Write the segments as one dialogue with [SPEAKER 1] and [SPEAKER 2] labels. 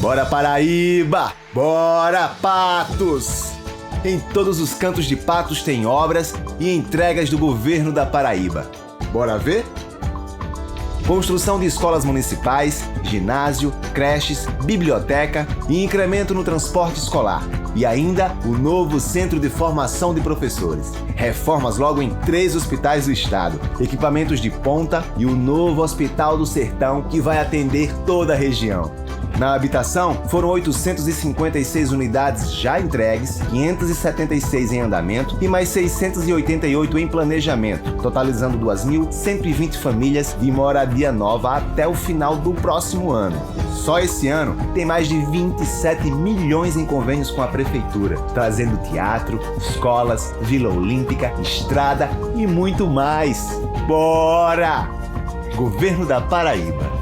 [SPEAKER 1] Bora Paraíba! Bora Patos! Em todos os cantos de Patos tem obras e entregas do governo da Paraíba. Bora ver? Construção de escolas municipais, ginásio, creches, biblioteca e incremento no transporte escolar. E ainda o novo Centro de Formação de Professores. Reformas logo em 3 hospitais do estado, equipamentos de ponta e o novo Hospital do Sertão que vai atender toda a região. Na habitação, foram 856 unidades já entregues, 576 em andamento e mais 688 em planejamento, totalizando 2.120 famílias de moradia nova até o final do próximo ano. Só esse ano, tem mais de 27 milhões em convênios com a Prefeitura, trazendo teatro, escolas, Vila Olímpica, estrada e muito mais. Bora! Governo da Paraíba.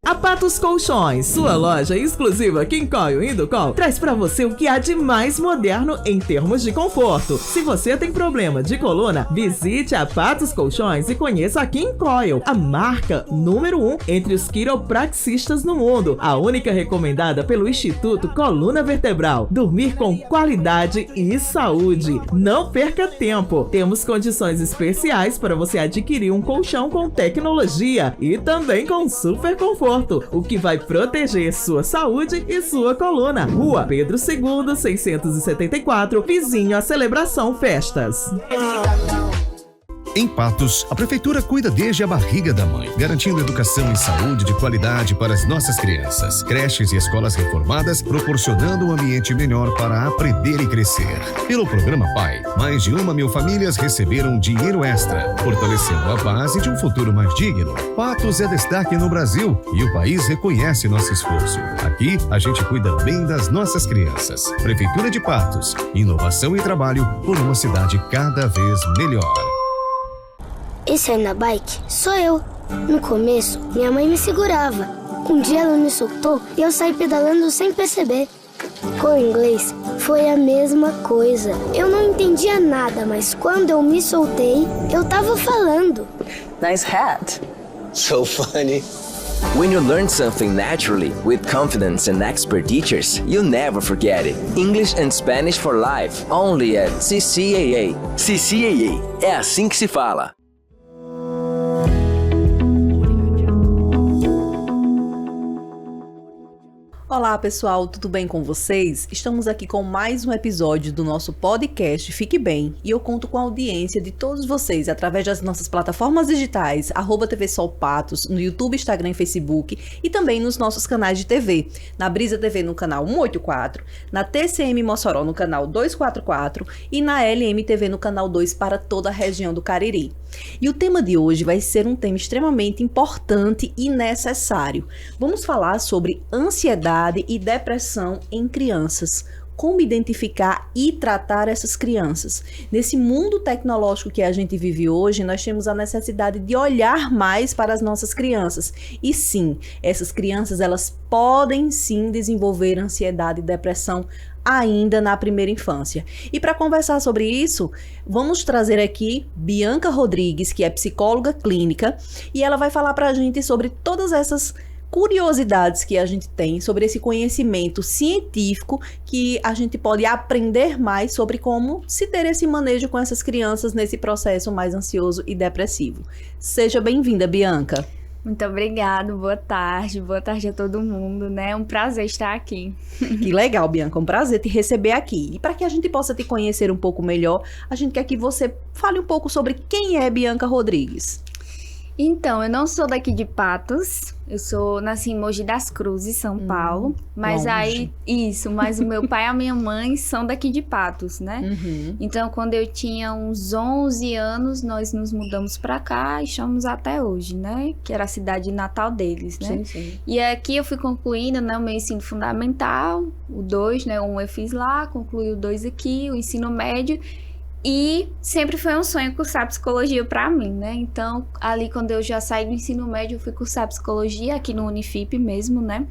[SPEAKER 2] A Patos Colchões, sua loja exclusiva Quincoio Indocol, traz pra você o que há de mais moderno em termos de conforto. Se você tem problema de coluna, visite a Patos Colchões e conheça a Quincoio, a marca número 1 entre os quiropraxistas no mundo, a única recomendada pelo Instituto Coluna Vertebral. Dormir com qualidade e saúde. Não perca tempo. Temos condições especiais para você adquirir um colchão com tecnologia e também com super conforto, o que vai proteger sua saúde e sua coluna. Rua Pedro II, 674, vizinho à Celebração Festas.
[SPEAKER 3] Em Patos, a Prefeitura cuida desde a barriga da mãe, garantindo educação e saúde de qualidade para as nossas crianças. Creches e escolas reformadas, proporcionando um ambiente melhor para aprender e crescer. Pelo Programa PAI, mais de 1.000 famílias receberam dinheiro extra, fortalecendo a base de um futuro mais digno. Patos é destaque no Brasil e o país reconhece nosso esforço. Aqui, a gente cuida bem das nossas crianças. Prefeitura de Patos, inovação e trabalho por uma cidade cada vez melhor.
[SPEAKER 4] Esse aí na bike sou eu. No começo, minha mãe me segurava. Um dia ela me soltou e eu saí pedalando sem perceber. Com o inglês, foi a mesma coisa. Eu não entendia nada, mas quando eu me soltei, eu tava falando.
[SPEAKER 5] Nice hat.
[SPEAKER 6] So funny.
[SPEAKER 5] When you learn something naturally, with confidence and expert teachers, you'll never forget it. English and Spanish for life, only at CCAA. CCAA, é assim que se fala.
[SPEAKER 7] Olá pessoal, tudo bem com vocês? Estamos aqui com mais um episódio do nosso podcast Fique Bem e eu conto com a audiência de todos vocês através das nossas plataformas digitais @TV Sol Patos, no YouTube, Instagram e Facebook e também nos nossos canais de TV, na Brisa TV no canal 184, na TCM Mossoró no canal 244 e na LM TV no canal 2 para toda a região do Cariri. E o tema de hoje vai ser um tema extremamente importante e necessário. Vamos falar sobre ansiedade e depressão em crianças. Como identificar e tratar essas crianças. Nesse mundo tecnológico que a gente vive hoje, nós temos a necessidade de olhar mais para as nossas crianças. E sim, essas crianças, elas podem sim desenvolver ansiedade e depressão ainda na primeira infância. E para conversar sobre isso, vamos trazer aqui Bianca Rodrigues, que é psicóloga clínica, e ela vai falar para a gente sobre todas essas curiosidades que a gente tem, sobre esse conhecimento científico que a gente pode aprender mais sobre como se ter esse manejo com essas crianças nesse processo mais ansioso e depressivo. Seja bem-vinda, Bianca.
[SPEAKER 8] Muito obrigada, boa tarde a todo mundo, né? É um prazer estar aqui.
[SPEAKER 7] Que legal, Bianca, um prazer te receber aqui. E para que a gente possa te conhecer um pouco melhor, a gente quer que você fale um pouco sobre quem é Bianca Rodrigues.
[SPEAKER 8] Então, eu não sou daqui de Patos, nasci em Mogi das Cruzes, São Paulo, mas
[SPEAKER 7] longe.
[SPEAKER 8] Mas o meu pai e a minha mãe são daqui de Patos, né? Então, quando eu tinha uns 11 anos, nós nos mudamos pra cá e estamos até hoje, né? Que era a cidade natal deles, né?
[SPEAKER 7] Sim.
[SPEAKER 8] E aqui eu fui concluindo, né, o meu ensino fundamental, o 2, né? Um eu fiz lá, concluí o 2 aqui, o ensino médio. E sempre foi um sonho cursar psicologia para mim, né? Então, ali quando eu já saí do ensino médio, eu fui cursar psicologia aqui no Unifip mesmo, né?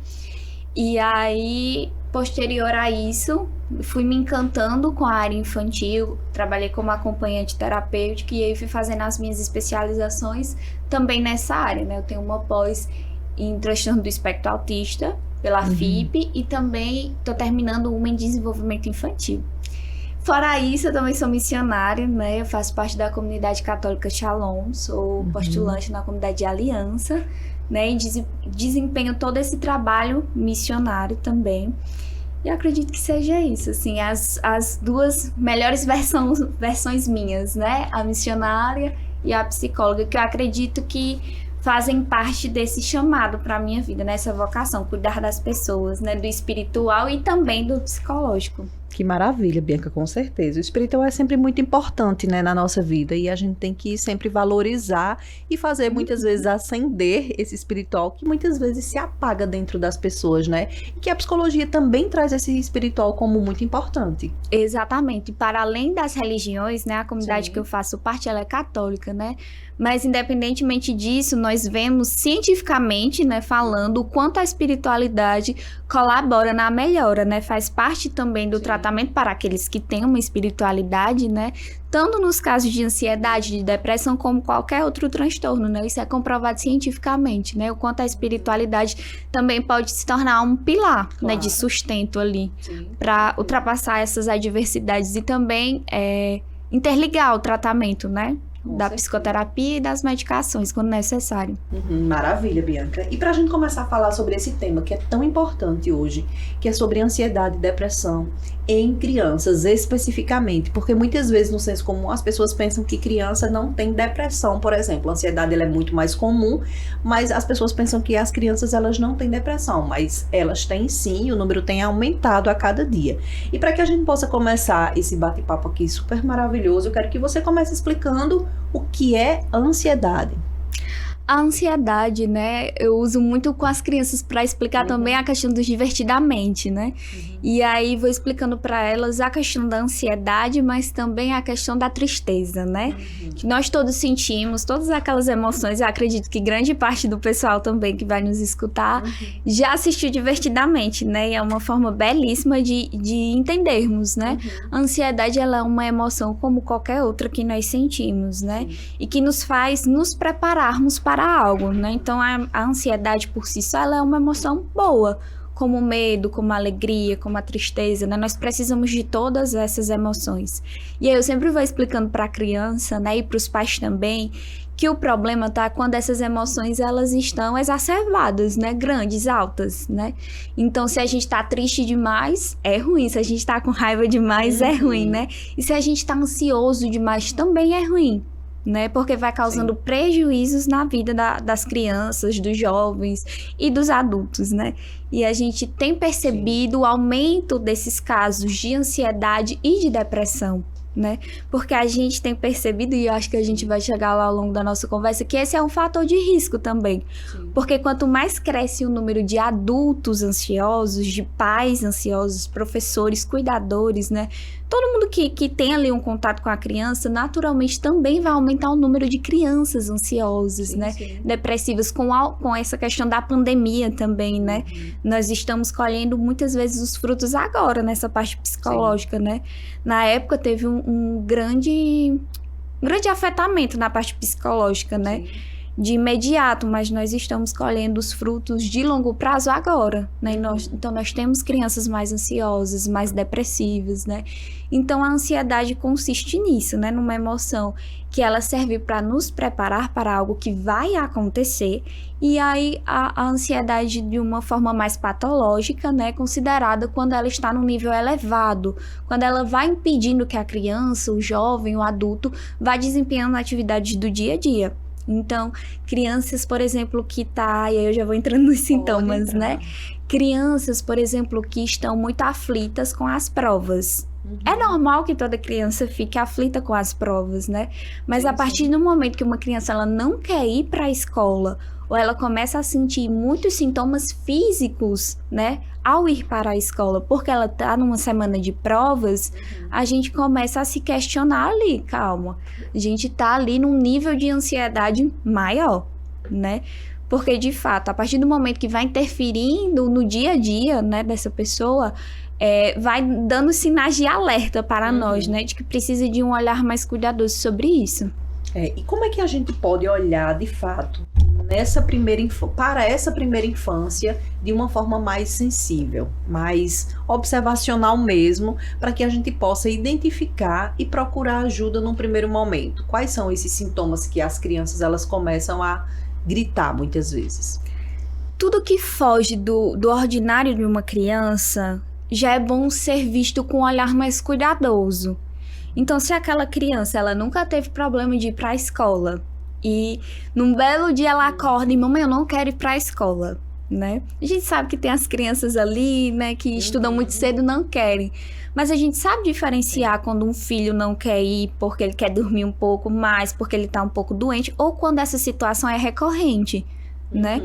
[SPEAKER 8] E aí, posterior a isso, fui me encantando com a área infantil, trabalhei como acompanhante terapêutica e aí fui fazendo as minhas especializações também nessa área, né? Eu tenho uma pós em transtorno do espectro autista pela FIP, e também estou terminando uma em desenvolvimento infantil. Fora isso, eu também sou missionária, né? Eu faço parte da comunidade católica Shalom, sou postulante na comunidade de Aliança, né? E desempenho todo esse trabalho missionário também. E eu acredito que seja isso, assim, as duas melhores versões minhas, né? A missionária e a psicóloga, que eu acredito que fazem parte desse chamado para a minha vida, nessa vocação, cuidar das pessoas, né? Do espiritual e também do psicológico.
[SPEAKER 7] Que maravilha, Bianca, com certeza. O espiritual é sempre muito importante, né, na nossa vida, e a gente tem que sempre valorizar e fazer muitas vezes acender esse espiritual que muitas vezes se apaga dentro das pessoas, né? E que a psicologia também traz esse espiritual como muito importante.
[SPEAKER 8] Exatamente. Para além das religiões, né, a comunidade que eu faço parte, ela é católica, né? Mas independentemente disso, nós vemos cientificamente, né, falando o quanto a espiritualidade colabora na melhora, né? Faz parte também do tratamento para aqueles que têm uma espiritualidade, né? Tanto nos casos de ansiedade, de depressão, como qualquer outro transtorno, né? Isso é comprovado cientificamente, né? O quanto a espiritualidade também pode se tornar um pilar, né, de sustento ali, para ultrapassar essas adversidades e também interligar o tratamento, né? Da psicoterapia e das medicações, quando necessário.
[SPEAKER 7] Maravilha, Bianca. E para a gente começar a falar sobre esse tema que é tão importante hoje, que é sobre ansiedade e depressão em crianças especificamente, porque muitas vezes no senso comum as pessoas pensam que criança não tem depressão, por exemplo. A ansiedade ela é muito mais comum, mas as pessoas pensam que as crianças elas não têm depressão, mas elas têm sim, e o número tem aumentado a cada dia. E para que a gente possa começar esse bate-papo aqui super maravilhoso, eu quero que você comece explicando o que é ansiedade.
[SPEAKER 8] A ansiedade, né, eu uso muito com as crianças para explicar também a questão do divertidamente, né? E aí vou explicando para elas a questão da ansiedade, mas também a questão da tristeza, né? Que nós todos sentimos, todas aquelas emoções. Eu acredito que grande parte do pessoal também que vai nos escutar já assistiu divertidamente, né? E é uma forma belíssima de entendermos, né? A ansiedade, ela é uma emoção como qualquer outra que nós sentimos, né? E que nos faz nos prepararmos para algo, né? Então a ansiedade por si só, ela é uma emoção boa, como o medo, como a alegria, como a tristeza, né? Nós precisamos de todas essas emoções. E aí eu sempre vou explicando para a criança, né, e para os pais também, que o problema tá quando essas emoções elas estão exacerbadas, né, grandes, altas, né? Então se a gente tá triste demais, é ruim. Se a gente tá com raiva demais, é ruim, né? E se a gente tá ansioso demais, também é ruim, né? Porque vai causando prejuízos na vida das crianças, dos jovens e dos adultos, né? E a gente tem percebido o aumento desses casos de ansiedade e de depressão, né? Porque a gente tem percebido, e eu acho que a gente vai chegar lá ao longo da nossa conversa, que esse é um fator de risco também. Porque quanto mais cresce o número de adultos ansiosos, de pais ansiosos, professores, cuidadores, né? Todo mundo que tem ali um contato com a criança, naturalmente também vai aumentar o número de crianças ansiosas, né? Depressivas, com essa questão da pandemia também, né? Nós estamos colhendo muitas vezes os frutos agora, nessa parte psicológica, né? Na época teve um grande afetamento na parte psicológica, né? De imediato, mas nós estamos colhendo os frutos de longo prazo agora, né? Então nós temos crianças mais ansiosas, mais depressivas, né? Então a ansiedade consiste nisso, né? Numa emoção que ela serve para nos preparar para algo que vai acontecer, e aí a ansiedade de uma forma mais patológica, né? Considerada quando ela está num nível elevado, quando ela vai impedindo que a criança, o jovem, o adulto vá desempenhando atividades do dia a dia. Então, crianças, por exemplo, que e aí eu já vou entrando nos sintomas, né? Crianças, por exemplo, que estão muito aflitas com as provas. É normal que toda criança fique aflita com as provas, né? Mas a partir do momento que uma criança ela não quer ir para a escola, ou ela começa a sentir muitos sintomas físicos, né, ao ir para a escola, porque ela tá numa semana de provas, a gente começa a se questionar ali, calma, a gente tá ali num nível de ansiedade maior, né? Porque, de fato, a partir do momento que vai interferindo no dia a dia, né, dessa pessoa, vai dando sinais de alerta para nós, né, de que precisa de um olhar mais cuidadoso sobre isso.
[SPEAKER 7] E como é que a gente pode olhar, de fato, para essa primeira infância de uma forma mais sensível, mais observacional mesmo, para que a gente possa identificar e procurar ajuda num primeiro momento. Quais são esses sintomas que as crianças elas começam a gritar muitas vezes?
[SPEAKER 8] Tudo que foge do ordinário de uma criança já é bom ser visto com um olhar mais cuidadoso. Então, se aquela criança ela nunca teve problema de ir para a escola e num belo dia ela acorda e mamãe, eu não quero ir para a escola, né? A gente sabe que tem as crianças ali, né, que estudam muito cedo e não querem. Mas a gente sabe diferenciar quando um filho não quer ir porque ele quer dormir um pouco mais, porque ele tá um pouco doente, ou quando essa situação é recorrente, né?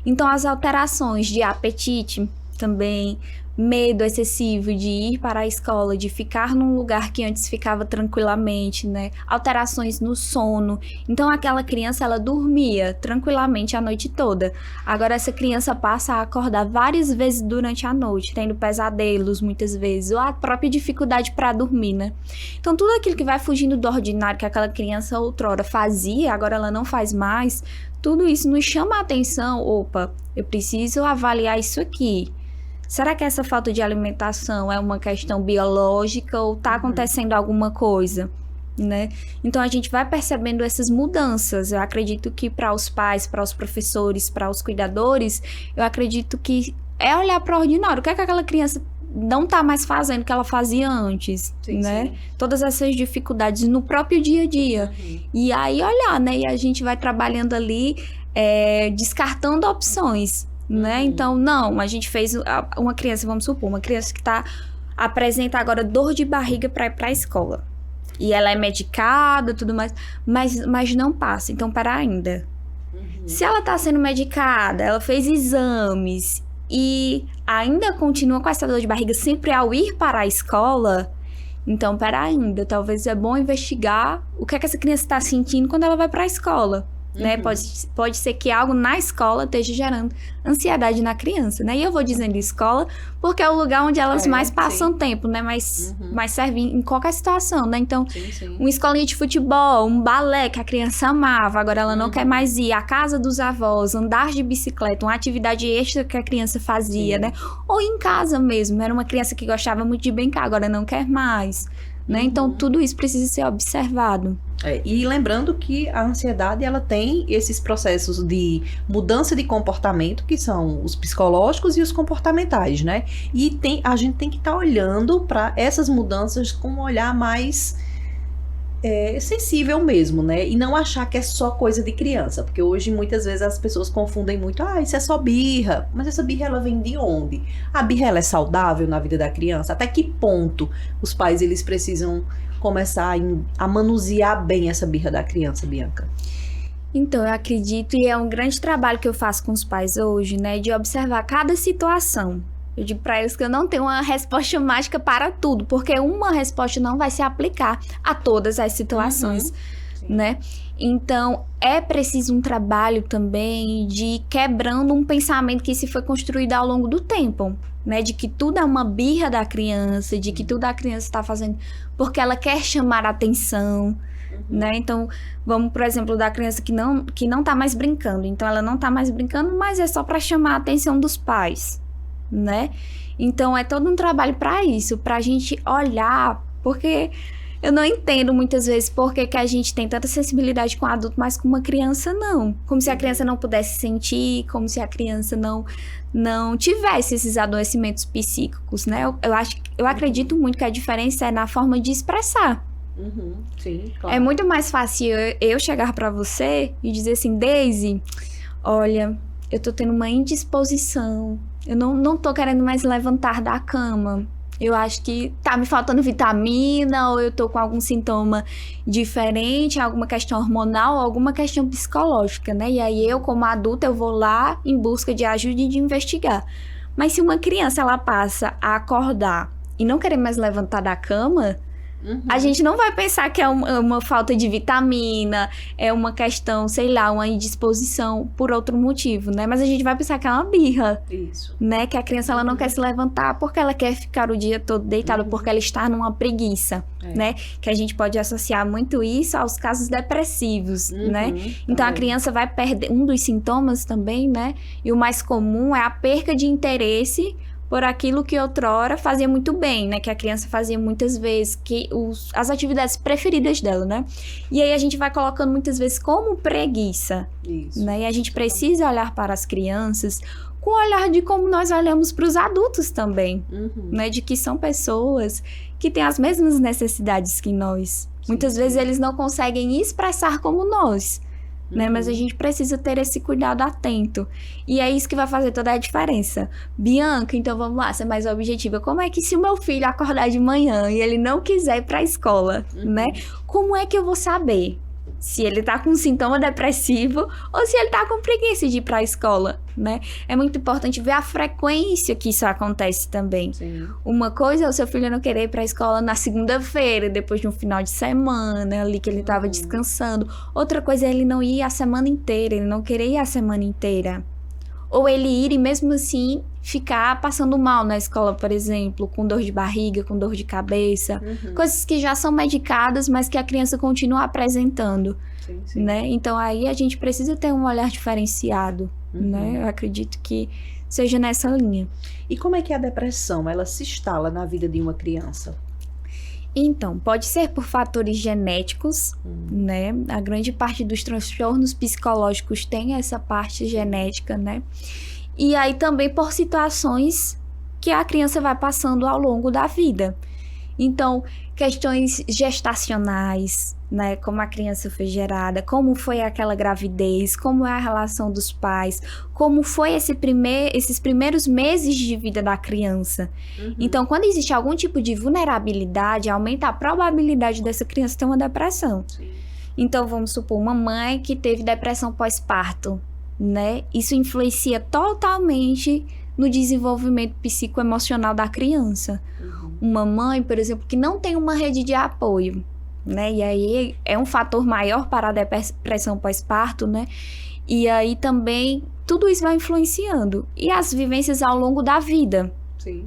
[SPEAKER 8] Então, as alterações de apetite também, medo excessivo de ir para a escola, de ficar num lugar que antes ficava tranquilamente, né? Alterações no sono. Então, aquela criança, ela dormia tranquilamente a noite toda. Agora, essa criança passa a acordar várias vezes durante a noite, tendo pesadelos muitas vezes, ou a própria dificuldade para dormir, né? Então, tudo aquilo que vai fugindo do ordinário que aquela criança outrora fazia, agora ela não faz mais, tudo isso nos chama a atenção. Opa, eu preciso avaliar isso aqui. Será que essa falta de alimentação é uma questão biológica ou está acontecendo alguma coisa, né? Então, a gente vai percebendo essas mudanças. Eu acredito que para os pais, para os professores, para os cuidadores, eu acredito que é olhar para o ordinário. O que é que aquela criança não está mais fazendo que ela fazia antes, né? Sim. Todas essas dificuldades no próprio dia a dia. E aí olhar, né? E a gente vai trabalhando ali, descartando opções. Né? Então, não, a gente fez uma criança, vamos supor, uma criança que apresenta agora dor de barriga para ir para a escola. E ela é medicada, tudo mais, mas não passa. Então, para ainda. Se ela está sendo medicada, ela fez exames e ainda continua com essa dor de barriga sempre ao ir para a escola, então, para ainda, talvez é bom investigar o que é que essa criança está sentindo quando ela vai para a escola. Né? Pode ser que algo na escola esteja gerando ansiedade na criança, né? E eu vou dizendo escola porque é o lugar onde elas mais passam tempo, né? Mas serve em qualquer situação, né? Então, uma escolinha de futebol, um balé que a criança amava, agora ela não quer mais ir, a casa dos avós, andar de bicicleta, uma atividade extra que a criança fazia, né? Ou em casa mesmo, era uma criança que gostava muito de brincar, agora não quer mais, né? Então, tudo isso precisa ser observado.
[SPEAKER 7] E lembrando que a ansiedade, ela tem esses processos de mudança de comportamento, que são os psicológicos e os comportamentais, né? E a gente tem que estar olhando para essas mudanças com um olhar mais sensível mesmo, né? E não achar que é só coisa de criança, porque hoje muitas vezes as pessoas confundem muito, isso é só birra, mas essa birra ela vem de onde? A birra ela é saudável na vida da criança? Até que ponto os pais eles precisam começar a manusear bem essa birra da criança, Bianca?
[SPEAKER 8] Então, eu acredito, e é um grande trabalho que eu faço com os pais hoje, né, de observar cada situação. Eu digo para eles que eu não tenho uma resposta mágica para tudo, porque uma resposta não vai se aplicar a todas as situações, né? Então, é preciso um trabalho também de quebrando um pensamento que se foi construído ao longo do tempo, né? De que tudo é uma birra da criança, de que tudo a criança está fazendo porque ela quer chamar a atenção, né? Então, vamos, por exemplo, da criança que não tá mais brincando. Então, ela não tá mais brincando, mas é só para chamar a atenção dos pais, né? Então, é todo um trabalho para isso, pra gente olhar, porque eu não entendo muitas vezes por que a gente tem tanta sensibilidade com o adulto, mas com uma criança não. Como se a criança não pudesse sentir, como se a criança não tivesse esses adoecimentos psíquicos, né? Eu acredito muito que a diferença é na forma de expressar.
[SPEAKER 7] Sim, claro.
[SPEAKER 8] É muito mais fácil eu chegar pra você e dizer assim, Daisy, olha, eu tô tendo uma indisposição, eu não tô querendo mais levantar da cama. Eu acho que tá me faltando vitamina, ou eu tô com algum sintoma diferente, alguma questão hormonal, ou alguma questão psicológica, né? E aí eu, como adulta, eu vou lá em busca de ajuda e de investigar. Mas se uma criança, ela passa a acordar e não querer mais levantar da cama, A gente não vai pensar que é uma falta de vitamina, é uma questão, sei lá, uma indisposição por outro motivo, né? Mas a gente vai pensar que é uma birra.
[SPEAKER 7] Isso.
[SPEAKER 8] Né? Que a criança ela não quer se levantar porque ela quer ficar o dia todo deitada, porque ela está numa preguiça, né? Que a gente pode associar muito isso aos casos depressivos, né? Então a criança vai perder, um dos sintomas também, né? E o mais comum é a perca de interesse por aquilo que outrora fazia muito bem, né? Que a criança fazia muitas vezes, as atividades preferidas dela, né? E aí a gente vai colocando muitas vezes como preguiça, né? E a gente precisa olhar para as crianças com o olhar de como nós olhamos para os adultos também, né? De que são pessoas que têm as mesmas necessidades que nós. Muitas vezes eles não conseguem expressar como nós, né? Mas a gente precisa ter esse cuidado atento. E é isso que vai fazer toda a diferença. Bianca, então vamos lá, ser mais objetiva. Como é que se o meu filho acordar de manhã e ele não quiser ir para a escola, né? Como é que eu vou saber se ele tá com um sintoma depressivo ou se ele tá com preguiça de ir pra escola, né? É muito importante ver a frequência que isso acontece também. Sim. Uma coisa é o seu filho não querer ir pra escola na segunda-feira, depois de um final de semana, ali que ele tava descansando. Outra coisa é ele não ir a semana inteira, ele não querer ir a semana inteira. Ou ele ir e mesmo assim ficar passando mal na escola, por exemplo, com dor de barriga, com dor de cabeça. Coisas que já são medicadas, mas que a criança continua apresentando, né? Então aí a gente precisa ter um olhar diferenciado, né? Eu acredito que seja nessa linha.
[SPEAKER 7] E como é que a depressão, ela se instala na vida de uma criança?
[SPEAKER 8] Então, pode ser por fatores genéticos, né? A grande parte dos transtornos psicológicos tem essa parte genética, né? E aí também por situações que a criança vai passando ao longo da vida. Então, questões gestacionais, né? Como a criança foi gerada, como foi aquela gravidez, como é a relação dos pais, como foi esses primeiros meses de vida da criança. Então, quando existe algum tipo de vulnerabilidade, aumenta a probabilidade dessa criança ter uma depressão. Então, vamos supor, uma mãe que teve depressão pós-parto, né? Isso influencia totalmente no desenvolvimento psicoemocional da criança. Uma mãe, por exemplo, que não tem uma rede de apoio, né? E aí é um fator maior para a depressão pós-parto, né? E aí também tudo isso vai influenciando. E as vivências ao longo da vida,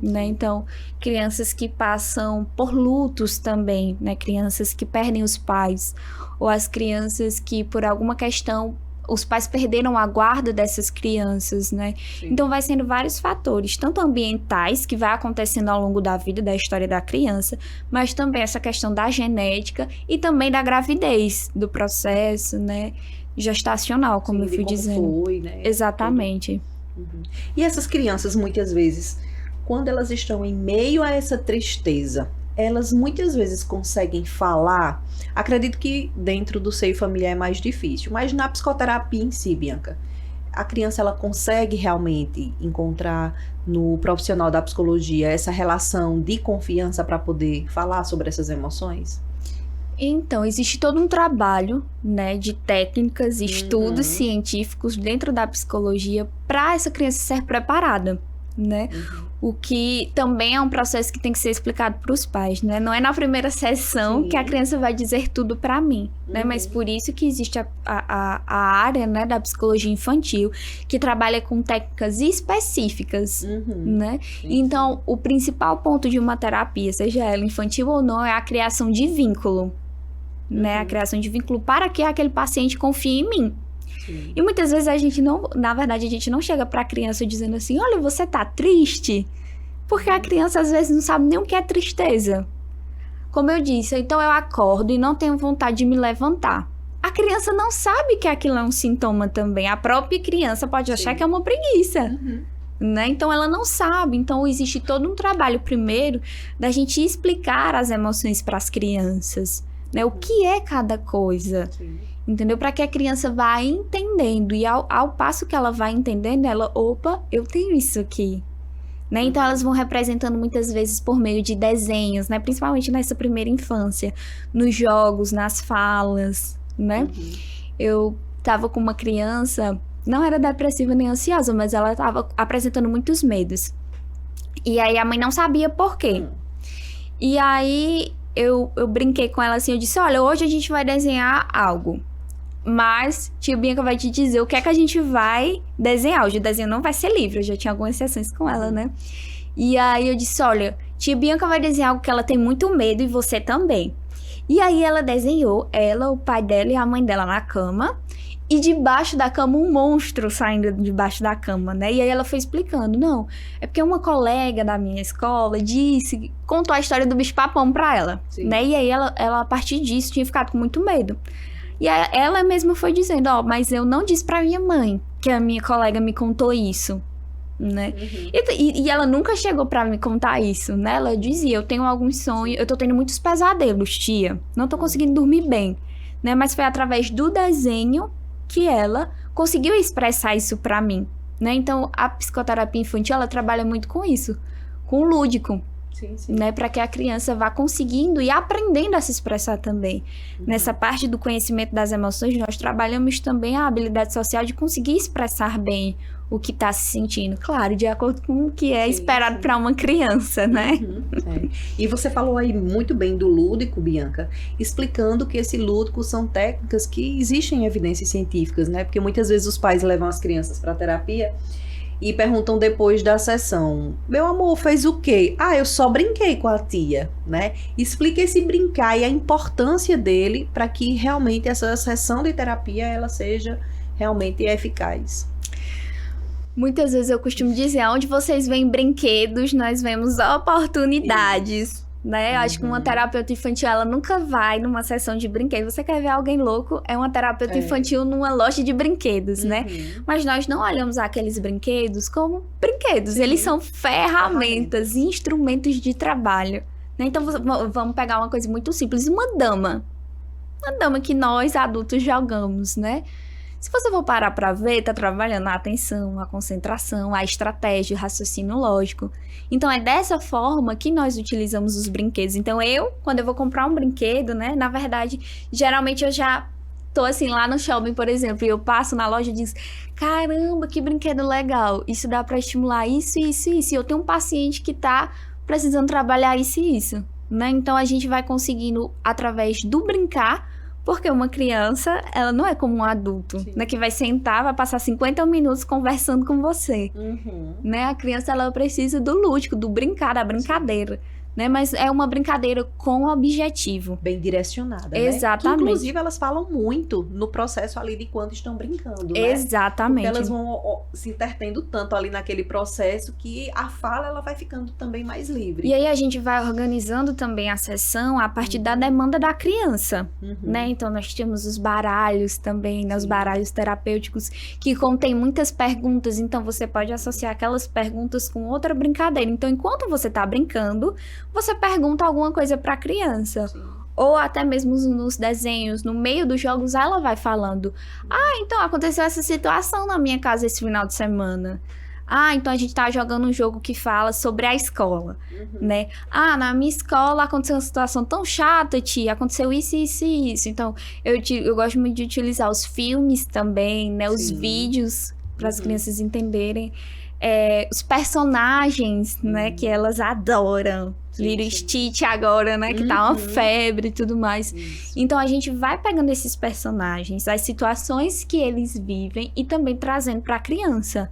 [SPEAKER 8] né? Então, crianças que passam por lutos também, né? Crianças que perdem os pais, ou as crianças que por alguma questão os pais perderam a guarda dessas crianças, né? Então vai sendo vários fatores, tanto ambientais, que vai acontecendo ao longo da vida, da história da criança, mas também essa questão da genética e também da gravidez, do processo, né? Gestacional, como eu fui dizendo.
[SPEAKER 7] Foi, né?
[SPEAKER 8] Exatamente.
[SPEAKER 7] E essas crianças, muitas vezes, quando elas estão em meio a essa tristeza, elas muitas vezes conseguem falar. Acredito que dentro do seio familiar é mais difícil, mas na psicoterapia em si, Bianca, a criança ela consegue realmente encontrar no profissional da psicologia essa relação de confiança para poder falar sobre essas emoções?
[SPEAKER 8] Então, existe todo um trabalho, né, de técnicas e estudos científicos dentro da psicologia para essa criança ser preparada, né? O que também é um processo que tem que ser explicado para os pais, né? Não é na primeira sessão que a criança vai dizer tudo para mim, né? Mas por isso que existe a área, né, da psicologia infantil, que trabalha com técnicas específicas, né? Então, o principal ponto de uma terapia, seja ela infantil ou não, é a criação de vínculo, né? A criação de vínculo para que aquele paciente confie em mim. E muitas vezes a gente não chega pra criança dizendo assim, olha, você tá triste? Porque a criança às vezes não sabe nem o que é tristeza. Como eu disse, então eu acordo e não tenho vontade de me levantar. A criança não sabe que aquilo é um sintoma também. A própria criança pode achar que é uma preguiça. Né? Então ela não sabe. Então existe todo um trabalho primeiro da gente explicar as emoções para as crianças, né? O que é cada coisa. Entendeu? Para que a criança vá entendendo. E ao passo que ela vai entendendo, ela, opa, eu tenho isso aqui. Né? Então elas vão representando muitas vezes por meio de desenhos, né? Principalmente nessa primeira infância. Nos jogos, nas falas, né? Eu tava com uma criança, não era depressiva nem ansiosa, mas ela tava apresentando muitos medos. E aí a mãe não sabia por quê. E aí eu brinquei com ela assim, eu disse, olha, hoje a gente vai desenhar algo. Mas tia Bianca vai te dizer o que é que a gente vai desenhar. Hoje o desenho não vai ser livre, eu já tinha algumas sessões com ela, né? E aí eu disse, olha, tia Bianca vai desenhar algo que ela tem muito medo e você também. E aí ela desenhou, ela, o pai dela e a mãe dela na cama. E debaixo da cama, um monstro saindo debaixo da cama, né? E aí ela foi explicando, não, é porque uma colega da minha escola contou a história do bicho-papão pra ela, né? E aí ela, a partir disso, tinha ficado com muito medo. E ela mesma foi dizendo, mas eu não disse pra minha mãe que a minha colega me contou isso, né? E ela nunca chegou pra me contar isso, né? Ela dizia, eu tenho alguns sonhos, eu tô tendo muitos pesadelos, tia. Não tô conseguindo dormir bem, né? Mas foi através do desenho que ela conseguiu expressar isso pra mim, né? Então, a psicoterapia infantil, ela trabalha muito com isso, com o lúdico. Sim. Né, para que a criança vá conseguindo e aprendendo a se expressar também. Nessa parte do conhecimento das emoções, nós trabalhamos também a habilidade social de conseguir expressar bem o que está se sentindo. Claro, de acordo com o que é esperado para uma criança, né?
[SPEAKER 7] E você falou aí muito bem do lúdico, Bianca, explicando que esse lúdico são técnicas que existem em evidências científicas, né? Porque muitas vezes os pais levam as crianças para terapia e perguntam depois da sessão, meu amor, fez o quê? Eu só brinquei com a tia, né? Explica esse brincar e a importância dele para que realmente essa sessão de terapia ela seja realmente eficaz.
[SPEAKER 8] Muitas vezes eu costumo dizer, onde vocês veem brinquedos, nós vemos oportunidades. Né? Acho que uma terapeuta infantil, ela nunca vai numa sessão de brinquedos. Você quer ver alguém louco? É uma terapeuta infantil numa loja de brinquedos, né? Mas nós não olhamos aqueles brinquedos como brinquedos. Eles são ferramentas, instrumentos de trabalho. Né? Então, vamos pegar uma coisa muito simples. Uma dama. Uma dama que nós, adultos, jogamos, né? Se você for parar para ver, tá trabalhando a atenção, a concentração, a estratégia, o raciocínio lógico. Então, é dessa forma que nós utilizamos os brinquedos. Então, quando eu vou comprar um brinquedo, né, na verdade, geralmente eu já tô assim, lá no shopping, por exemplo, e eu passo na loja e digo, caramba, que brinquedo legal. Isso dá para estimular isso, isso e isso. E eu tenho um paciente que tá precisando trabalhar isso e isso, né? Então, a gente vai conseguindo, através do brincar, porque uma criança, ela não é como um adulto, né? Que vai sentar, vai passar 50 minutos conversando com você. Né? A criança, ela precisa do lúdico, do brincar, da brincadeira. Né? Mas é uma brincadeira com objetivo.
[SPEAKER 7] Bem direcionada,
[SPEAKER 8] exatamente.
[SPEAKER 7] Que, inclusive, elas falam muito no processo ali de quando estão brincando, né?
[SPEAKER 8] Exatamente.
[SPEAKER 7] Porque elas vão se intertendo tanto ali naquele processo que a fala, ela vai ficando também mais livre.
[SPEAKER 8] E aí a gente vai organizando também a sessão a partir da demanda da criança, né? Então, nós temos os baralhos também, né? Os baralhos terapêuticos, que contém muitas perguntas. Então, você pode associar aquelas perguntas com outra brincadeira. Então, enquanto você tá brincando, você pergunta alguma coisa para a criança. Ou até mesmo nos desenhos, no meio dos jogos, ela vai falando. Então aconteceu essa situação na minha casa esse final de semana. Então a gente tá jogando um jogo que fala sobre a escola, né? Na minha escola aconteceu uma situação tão chata, tia. Aconteceu isso, isso e isso. Então, eu gosto muito de utilizar os filmes também, né? Os vídeos, para as crianças entenderem. Os personagens, né, que elas adoram. Little Stitch agora, né, que tá uma febre e tudo mais. Então, a gente vai pegando esses personagens, as situações que eles vivem e também trazendo pra criança.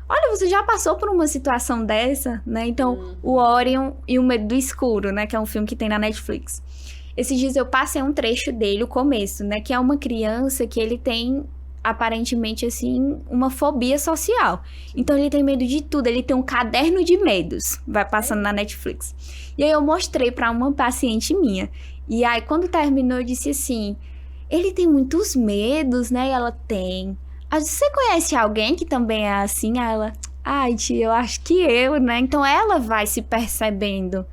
[SPEAKER 8] Olha, você já passou por uma situação dessa, né? Então, o Orion e o Medo do Escuro, né, que é um filme que tem na Netflix. Esses dias eu passei um trecho dele, o começo, né, que é uma criança que ele tem aparentemente, assim, uma fobia social. Então, ele tem medo de tudo. Ele tem um caderno de medos. Vai passando na Netflix. E aí, eu mostrei pra uma paciente minha. E aí, quando terminou, eu disse assim, ele tem muitos medos, né? E ela tem. Você conhece alguém que também é assim? Aí ela, tia, eu acho que eu, né? Então, ela vai se percebendo,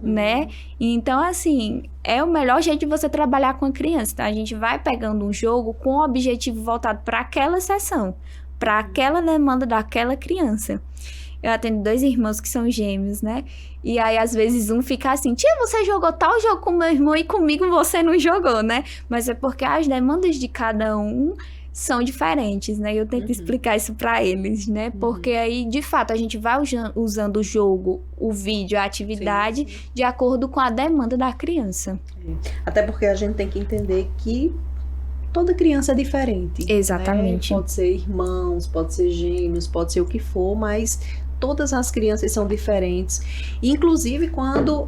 [SPEAKER 8] né? Então, assim, é o melhor jeito de você trabalhar com a criança, tá? A gente vai pegando um jogo com o objetivo voltado para aquela sessão, para aquela demanda daquela criança. Eu atendo 2 irmãos que são gêmeos, né? E aí, às vezes, um fica assim, tia, você jogou tal jogo com meu irmão e comigo você não jogou, né? Mas é porque as demandas de cada um são diferentes, né? Eu tento explicar isso para eles, né? Porque aí, de fato, a gente vai usando o jogo, o vídeo, a atividade de acordo com a demanda da criança.
[SPEAKER 7] Até porque a gente tem que entender que toda criança é diferente.
[SPEAKER 8] Exatamente.
[SPEAKER 7] Né? Pode ser irmãos, pode ser gêmeos, pode ser o que for, mas todas as crianças são diferentes. Inclusive quando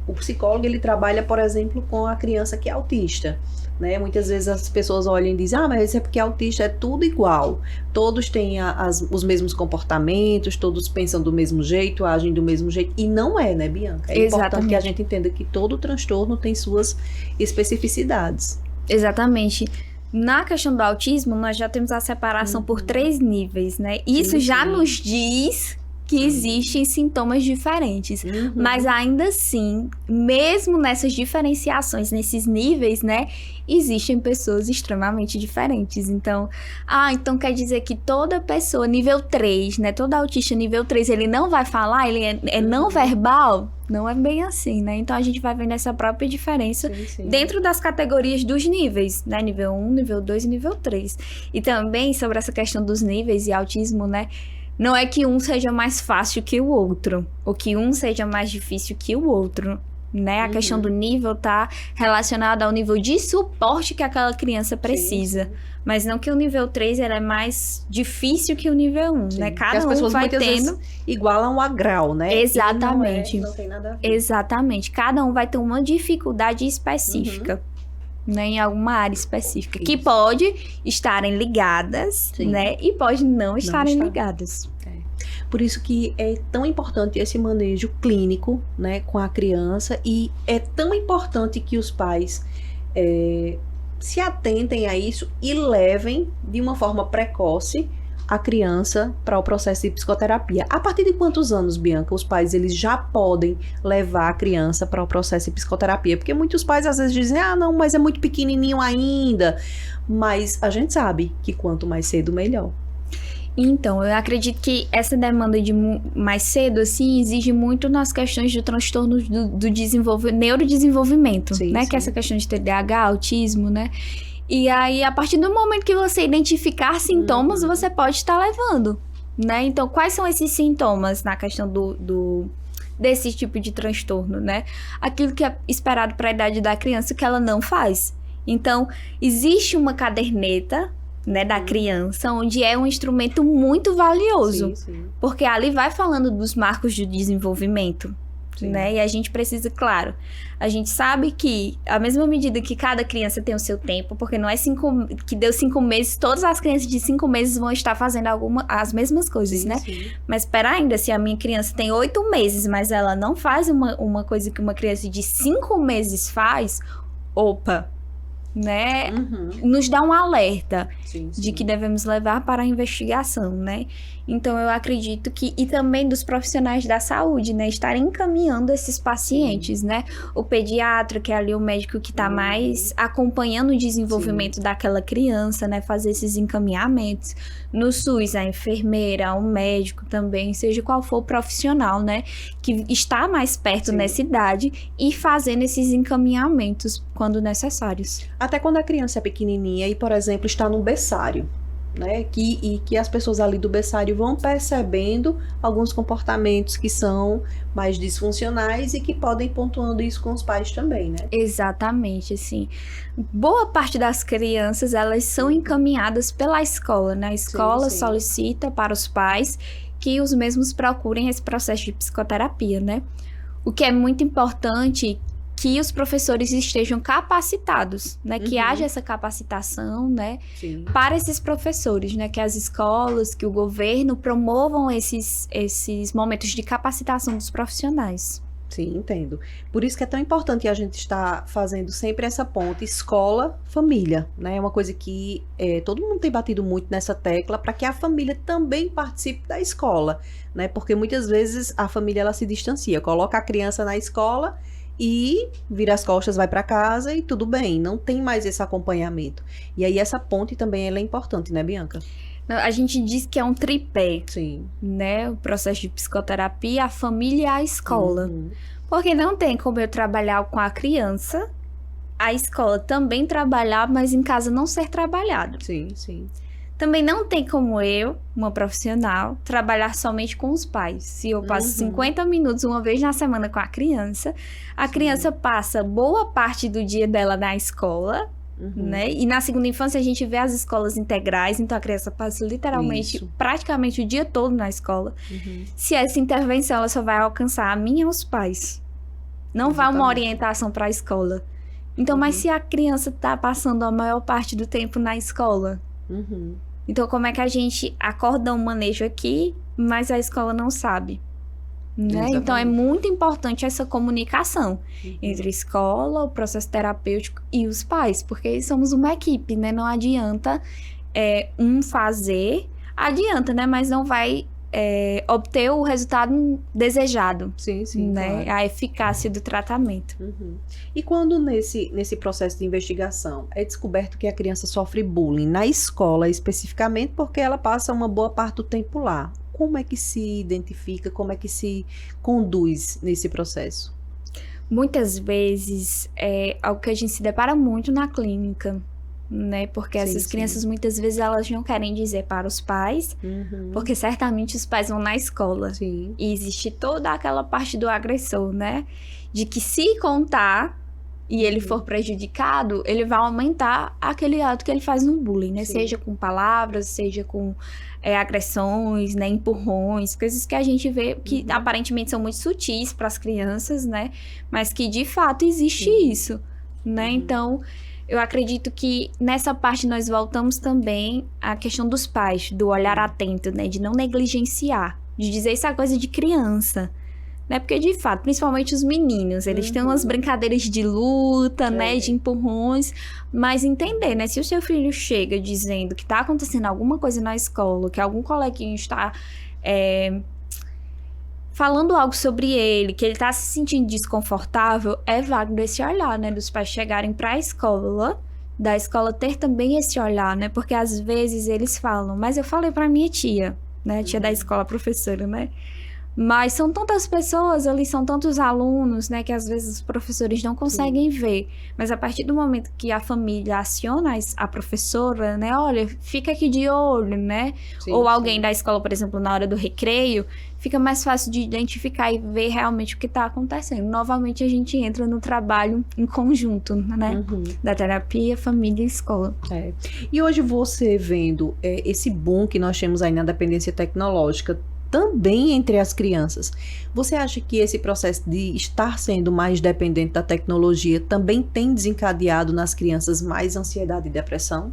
[SPEAKER 7] o psicólogo ele trabalha, por exemplo, com a criança que é autista. Né? Muitas vezes as pessoas olham e dizem, mas isso é porque autista é tudo igual. Todos têm os mesmos comportamentos, todos pensam do mesmo jeito, agem do mesmo jeito. E não é, né, Bianca? É importante que a gente entenda que todo transtorno tem suas especificidades.
[SPEAKER 8] Exatamente. Na questão do autismo, nós já temos a separação por 3 níveis, né? Isso já nos diz que existem sintomas diferentes. Mas ainda assim, mesmo nessas diferenciações, nesses níveis, né? Existem pessoas extremamente diferentes. Então quer dizer que toda pessoa nível 3, né? Todo autista nível 3, ele não vai falar, ele é não verbal? Não é bem assim, né? Então a gente vai vendo essa própria diferença dentro das categorias dos níveis, né? Nível 1, nível 2 e nível 3. E também sobre essa questão dos níveis e autismo, né? Não é que um seja mais fácil que o outro, ou que um seja mais difícil que o outro, né? A questão do nível tá relacionada ao nível de suporte que aquela criança precisa. Mas não que o nível 3 ela é mais difícil que o nível 1, né? Cada um vai tendo...
[SPEAKER 7] igualam a grau, né?
[SPEAKER 8] Exatamente.
[SPEAKER 7] Não tem nada a ver.
[SPEAKER 8] Exatamente. Cada um vai ter uma dificuldade específica. Né, em alguma área específica, que pode estarem ligadas, né, e pode não estarem ligadas.
[SPEAKER 7] Por isso que é tão importante esse manejo clínico, né, com a criança, e é tão importante que os pais se atentem a isso e levem de uma forma precoce a criança para o processo de psicoterapia. A partir de quantos anos, Bianca, os pais eles já podem levar a criança para o processo de psicoterapia? Porque muitos pais às vezes dizem, não, mas é muito pequenininho ainda. Mas a gente sabe que quanto mais cedo, melhor.
[SPEAKER 8] Então, eu acredito que essa demanda de mais cedo, assim, exige muito nas questões do transtorno do neurodesenvolvimento, né? Que é essa questão de TDAH, autismo, né? E aí, a partir do momento que você identificar sintomas, você pode estar levando, né? Então, quais são esses sintomas na questão desse tipo de transtorno, né? Aquilo que é esperado para a idade da criança que ela não faz. Então, existe uma caderneta, né, da criança, onde é um instrumento muito valioso. Porque ali vai falando dos marcos de desenvolvimento. Né? E a gente precisa, claro, a gente sabe que à mesma medida que cada criança tem o seu tempo, porque não é que deu 5 meses, todas as crianças de 5 meses vão estar fazendo as mesmas coisas, né? Mas espera ainda, se a minha criança tem 8 meses, mas ela não faz uma coisa que uma criança de 5 meses faz, né? Nos dá um alerta de que devemos levar para a investigação, né? Então, eu acredito que... E também dos profissionais da saúde, né? Estarem encaminhando esses pacientes, né? O pediatra, que é ali o médico que está mais acompanhando o desenvolvimento daquela criança, né? Fazer esses encaminhamentos. No SUS, a enfermeira, o médico também, seja qual for o profissional, né? Que está mais perto nessa idade e fazendo esses encaminhamentos quando necessários.
[SPEAKER 7] Até quando a criança é pequenininha e, por exemplo, está no berçário. Né, que as pessoas ali do berçário vão percebendo alguns comportamentos que são mais disfuncionais e que podem ir pontuando isso com os pais também, né?
[SPEAKER 8] Exatamente, assim. Boa parte das crianças, elas são encaminhadas pela escola, né? A escola solicita para os pais que os mesmos procurem esse processo de psicoterapia, né? O que é muito importante que os professores estejam capacitados, né? Que haja essa capacitação, né? Para esses professores, né? Que as escolas, que o governo promovam esses momentos de capacitação dos profissionais.
[SPEAKER 7] Sim, entendo. Por isso que é tão importante a gente estar fazendo sempre essa ponte escola-família, né? É uma coisa que todo mundo tem batido muito nessa tecla para que a família também participe da escola, né? Porque muitas vezes a família ela se distancia, coloca a criança na escola e vira as costas, vai para casa e tudo bem, não tem mais esse acompanhamento. E aí essa ponte também ela é importante, né, Bianca?
[SPEAKER 8] A gente diz que é um tripé, né? O processo de psicoterapia, a família e a escola. Porque não tem como eu trabalhar com a criança a escola também trabalhar, mas em casa não ser trabalhado.
[SPEAKER 7] Sim, sim.
[SPEAKER 8] Também não tem como eu, uma profissional, trabalhar somente com os pais. Se eu passo 50 minutos uma vez na semana com a criança passa boa parte do dia dela na escola, né? E na segunda infância a gente vê as escolas integrais, então a criança passa literalmente, praticamente o dia todo na escola. Se essa intervenção, ela só vai alcançar a mim e aos pais. Não vai uma orientação para a escola. Então, mas se a criança está passando a maior parte do tempo na escola... Então, como é que a gente acorda um manejo aqui, mas a escola não sabe? Né? Então, é muito importante essa comunicação entre a escola, o processo terapêutico e os pais, porque somos uma equipe, né? Não adianta um fazer, adianta, né? Mas não vai obter o resultado desejado.
[SPEAKER 7] Sim, sim,
[SPEAKER 8] né?
[SPEAKER 7] claro.
[SPEAKER 8] A eficácia do tratamento.
[SPEAKER 7] E quando nesse processo de investigação é descoberto que a criança sofre bullying na escola, especificamente porque ela passa uma boa parte do tempo lá, como é que se identifica, como é que se conduz nesse processo?
[SPEAKER 8] Muitas vezes é algo que a gente se depara muito na clínica, né? Porque essas crianças, muitas vezes, elas não querem dizer para os pais, porque certamente os pais vão na escola.
[SPEAKER 7] Sim.
[SPEAKER 8] E existe toda aquela parte do agressor, né? De que se contar e ele for prejudicado, ele vai aumentar aquele ato que ele faz no bullying, né? Seja com palavras, seja com agressões, né? Empurrões, coisas que a gente vê que aparentemente são muito sutis para as crianças, né? Mas que de fato existe isso, né? Então, eu acredito que nessa parte nós voltamos também à questão dos pais, do olhar atento, né? De não negligenciar, de dizer isso é coisa de criança, né? Porque, de fato, principalmente os meninos, eles têm umas brincadeiras de luta, né? De empurrões, mas entender, né? Se o seu filho chega dizendo que tá acontecendo alguma coisa na escola, que algum coleguinha está falando algo sobre ele, que ele tá se sentindo desconfortável, é válido esse olhar, né? Dos pais chegarem pra escola, da escola ter também esse olhar, né? Porque às vezes eles falam, mas eu falei pra minha tia, né? Tia da escola, professora, né? Mas são tantas pessoas ali, são tantos alunos, né? Que às vezes os professores não conseguem ver. Mas a partir do momento que a família aciona a professora, né? Olha, fica aqui de olho, né? Ou alguém da escola, por exemplo, na hora do recreio, fica mais fácil de identificar e ver realmente o que está acontecendo. Novamente, a gente entra no trabalho em conjunto, né? Da terapia, família e escola.
[SPEAKER 7] E hoje você vendo esse boom que nós temos aí na dependência tecnológica, também entre as crianças, você acha que esse processo de estar sendo mais dependente da tecnologia também tem desencadeado nas crianças mais ansiedade e depressão?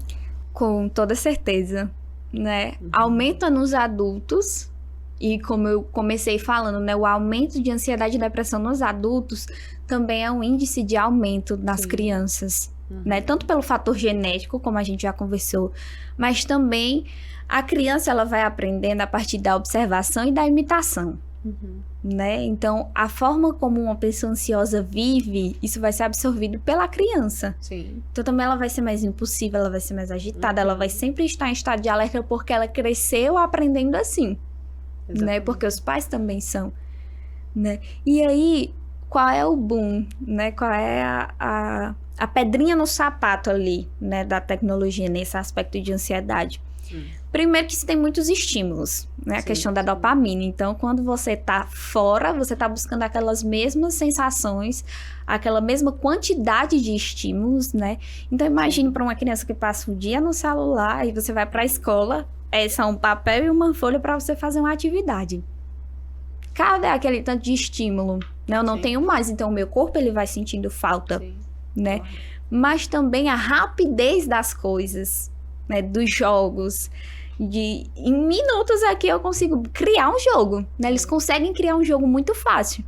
[SPEAKER 8] Com toda certeza, né? Aumenta nos adultos, e como eu comecei falando, né? O aumento de ansiedade e depressão nos adultos também é um índice de aumento nas crianças, né? Tanto pelo fator genético, como a gente já conversou, mas também a criança, ela vai aprendendo a partir da observação e da imitação, né? Então, a forma como uma pessoa ansiosa vive, isso vai ser absorvido pela criança. Então, também ela vai ser mais impulsiva, ela vai ser mais agitada, ela vai sempre estar em estado de alerta porque ela cresceu aprendendo assim, né? Porque os pais também são, né? E aí, qual é o boom, né? Qual é a pedrinha no sapato ali, né? Da tecnologia nesse aspecto de ansiedade? Primeiro que tem muitos estímulos, né? A questão da dopamina. Então, quando você tá fora, você tá buscando aquelas mesmas sensações, aquela mesma quantidade de estímulos, né? Então, imagine para uma criança que passa o dia no celular e você vai para a escola, são um papel e uma folha para você fazer uma atividade. Cadê aquele tanto de estímulo? Né? Eu não tenho mais, então o meu corpo ele vai sentindo falta, né? Mas também a rapidez das coisas, né? Dos jogos. Em minutos aqui eu consigo criar um jogo, né? Eles conseguem criar um jogo muito fácil.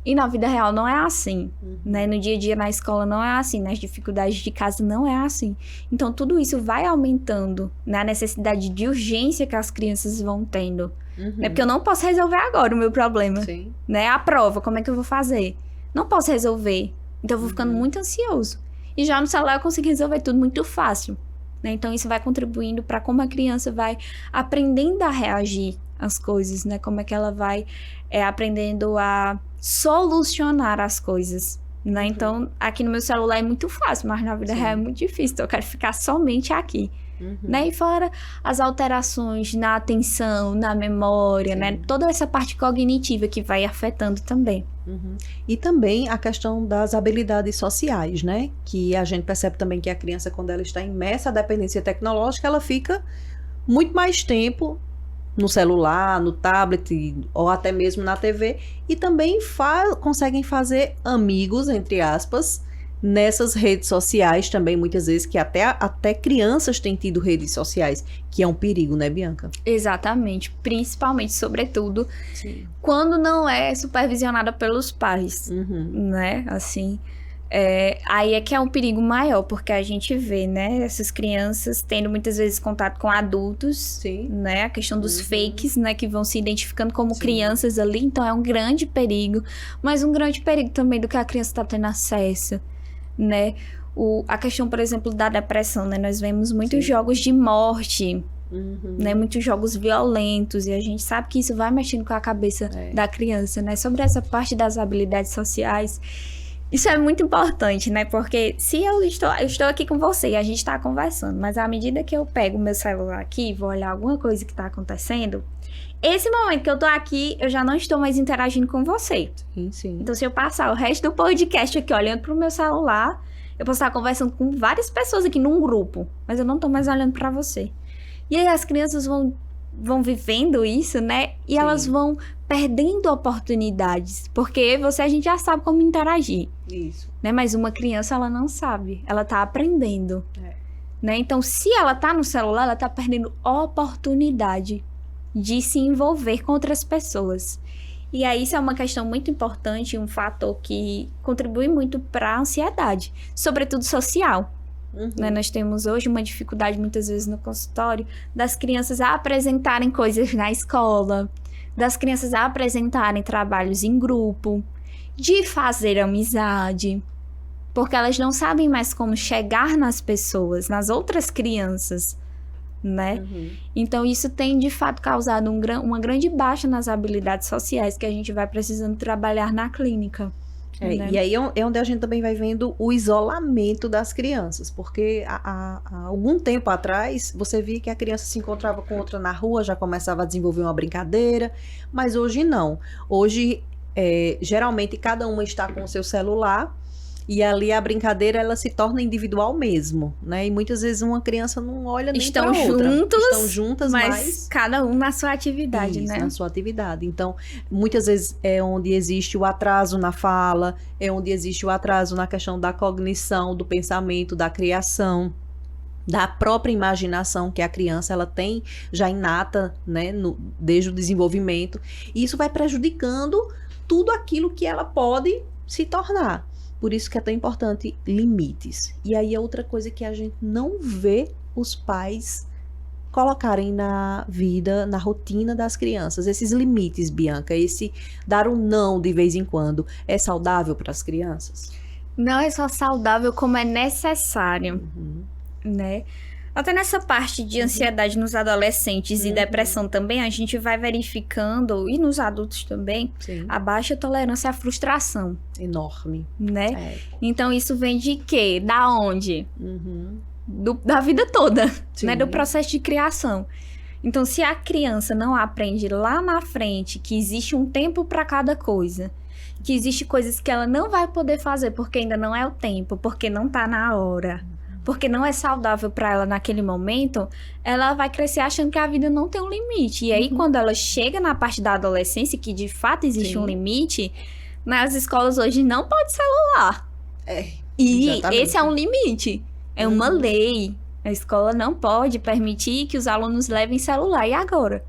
[SPEAKER 8] E na vida real não é assim, né? No dia a dia na escola não é assim, nas dificuldades de casa não é assim. Então tudo isso vai aumentando, né? A necessidade de urgência que as crianças vão tendo. Né? Porque eu não posso resolver agora o meu problema, né? A prova, como é que eu vou fazer? Não posso resolver, então eu vou ficando muito ansioso. E já no celular eu consigo resolver tudo muito fácil. Né? Então, isso vai contribuindo para como a criança vai aprendendo a reagir às coisas, né? Como é que ela vai aprendendo a solucionar as coisas, né? Então, aqui no meu celular é muito fácil, mas na vida real é muito difícil. Então, eu quero ficar somente aqui. Né? E fora as alterações na atenção, na memória, né? Toda essa parte cognitiva que vai afetando também.
[SPEAKER 7] E também a questão das habilidades sociais, né? Que a gente percebe também que a criança, quando ela está imersa à dependência tecnológica, ela fica muito mais tempo no celular, no tablet ou até mesmo na TV, e também conseguem fazer amigos, entre aspas, nessas redes sociais também, muitas vezes, que até crianças têm tido redes sociais, que é um perigo, né, Bianca?
[SPEAKER 8] Exatamente, principalmente, sobretudo, quando não é supervisionada pelos pais, né, assim, aí é que é um perigo maior, porque a gente vê, né, essas crianças tendo muitas vezes contato com adultos, né, a questão dos fakes, né, que vão se identificando como crianças ali, então é um grande perigo, mas um grande perigo também do que a criança está tendo acesso, né, a questão, por exemplo, da depressão, né, nós vemos muitos jogos de morte, né, muitos jogos violentos, e a gente sabe que isso vai mexendo com a cabeça da criança, né, sobre essa parte das habilidades sociais. Isso é muito importante, né? Porque se eu estou aqui com você e a gente está conversando, mas à medida que eu pego o meu celular aqui e vou olhar alguma coisa que está acontecendo, esse momento que eu tô aqui, eu já não estou mais interagindo com você.
[SPEAKER 7] Sim.
[SPEAKER 8] Então, se eu passar o resto do podcast aqui olhando pro meu celular, eu posso estar conversando com várias pessoas aqui num grupo, mas eu não tô mais olhando para você. E aí as crianças vão vivendo isso, né? E elas vão perdendo oportunidades, porque a gente já sabe como interagir.
[SPEAKER 7] Isso.
[SPEAKER 8] Né? Mas uma criança, ela não sabe, ela tá aprendendo. Né? Então, se ela tá no celular, ela tá perdendo oportunidade de se envolver com outras pessoas. E aí, isso é uma questão muito importante, um fator que contribui muito para a ansiedade, sobretudo social. Né? Nós temos hoje uma dificuldade, muitas vezes, no consultório, das crianças a apresentarem coisas na escola, das crianças a apresentarem trabalhos em grupo, de fazer amizade, porque elas não sabem mais como chegar nas pessoas, nas outras crianças, né? Então, isso tem, de fato, causado uma grande baixa nas habilidades sociais que a gente vai precisando trabalhar na clínica. Né?
[SPEAKER 7] E aí é onde a gente também vai vendo o isolamento das crianças, porque há algum tempo atrás você via que a criança se encontrava com outra na rua, já começava a desenvolver uma brincadeira, mas hoje não. Hoje, geralmente, cada uma está com o seu celular e ali a brincadeira ela se torna individual mesmo, né? E muitas vezes uma criança não olha nem para outra. Estão juntas, mas
[SPEAKER 8] cada um na sua atividade,
[SPEAKER 7] isso,
[SPEAKER 8] né?
[SPEAKER 7] na sua atividade. Então, muitas vezes é onde existe o atraso na fala, é onde existe o atraso na questão da cognição, do pensamento, da criação, da própria imaginação que a criança ela tem já inata, né, desde o desenvolvimento. E isso vai prejudicando tudo aquilo que ela pode se tornar. Por isso que é tão importante limites. E aí é outra coisa que a gente não vê os pais colocarem na vida, na rotina das crianças. Esses limites, Bianca, esse dar um não de vez em quando, é saudável para as crianças?
[SPEAKER 8] Não é só saudável, como é necessário, né? Até nessa parte de ansiedade nos adolescentes e depressão também, a gente vai verificando, e nos adultos também, a baixa tolerância à frustração.
[SPEAKER 7] Enorme.
[SPEAKER 8] Né? Então, isso vem de quê? Da onde? Da vida toda, né? Do processo de criação. Então, se a criança não aprende lá na frente que existe um tempo para cada coisa, que existe coisas que ela não vai poder fazer porque ainda não é o tempo, porque não tá na hora, porque não é saudável para ela naquele momento, ela vai crescer achando que a vida não tem um limite. E aí, quando ela chega na parte da adolescência, que de fato existe um limite, nas escolas hoje não pode celular. E exatamente. Esse é um limite. É uma lei. A escola não pode permitir que os alunos levem celular. E agora?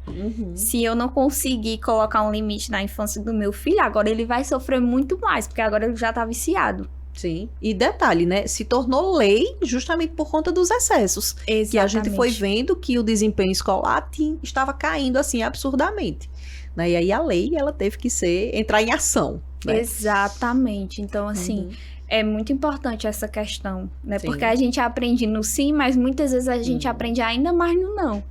[SPEAKER 8] Se eu não conseguir colocar um limite na infância do meu filho, agora ele vai sofrer muito mais, porque agora ele já tá viciado.
[SPEAKER 7] Sim, e detalhe, né, se tornou lei justamente por conta dos excessos.
[SPEAKER 8] Exatamente.
[SPEAKER 7] Que a gente foi vendo que o desempenho escolar estava caindo assim absurdamente, né, e aí a lei, ela teve que entrar em ação, né?
[SPEAKER 8] Exatamente, então assim, é muito importante essa questão, né, porque a gente aprende no sim, mas muitas vezes a gente aprende ainda mais no não.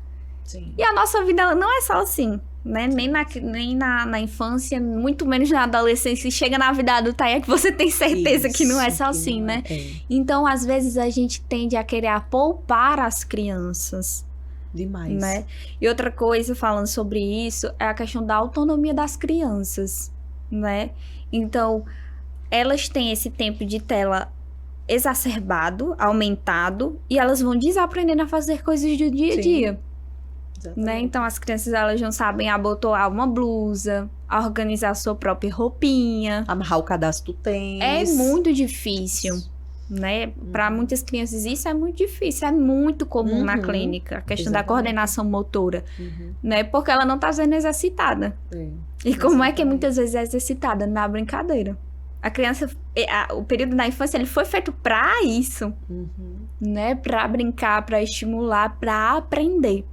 [SPEAKER 8] E a nossa vida ela não é só assim, né? Nem na infância, muito menos na adolescência. E chega na vida adulta aí é que você tem certeza que não é só assim, né? Então, às vezes, a gente tende a querer poupar as crianças.
[SPEAKER 7] Demais.
[SPEAKER 8] Né? E outra coisa, falando sobre isso, é a questão da autonomia das crianças, né? Então, elas têm esse tempo de tela exacerbado, aumentado, e elas vão desaprendendo a fazer coisas do dia a dia. Né? Então, as crianças, elas não sabem abotoar uma blusa, a organizar a sua própria roupinha.
[SPEAKER 7] Amarrar o cadastro do tênis.
[SPEAKER 8] É muito difícil, né? Para muitas crianças isso é muito difícil, é muito comum na clínica, a questão da coordenação motora, né? Porque ela não tá sendo exercitada. E como é que muitas vezes é exercitada? Na brincadeira. A criança, o período da infância, ele foi feito para isso, né? Para brincar, para estimular, para aprender.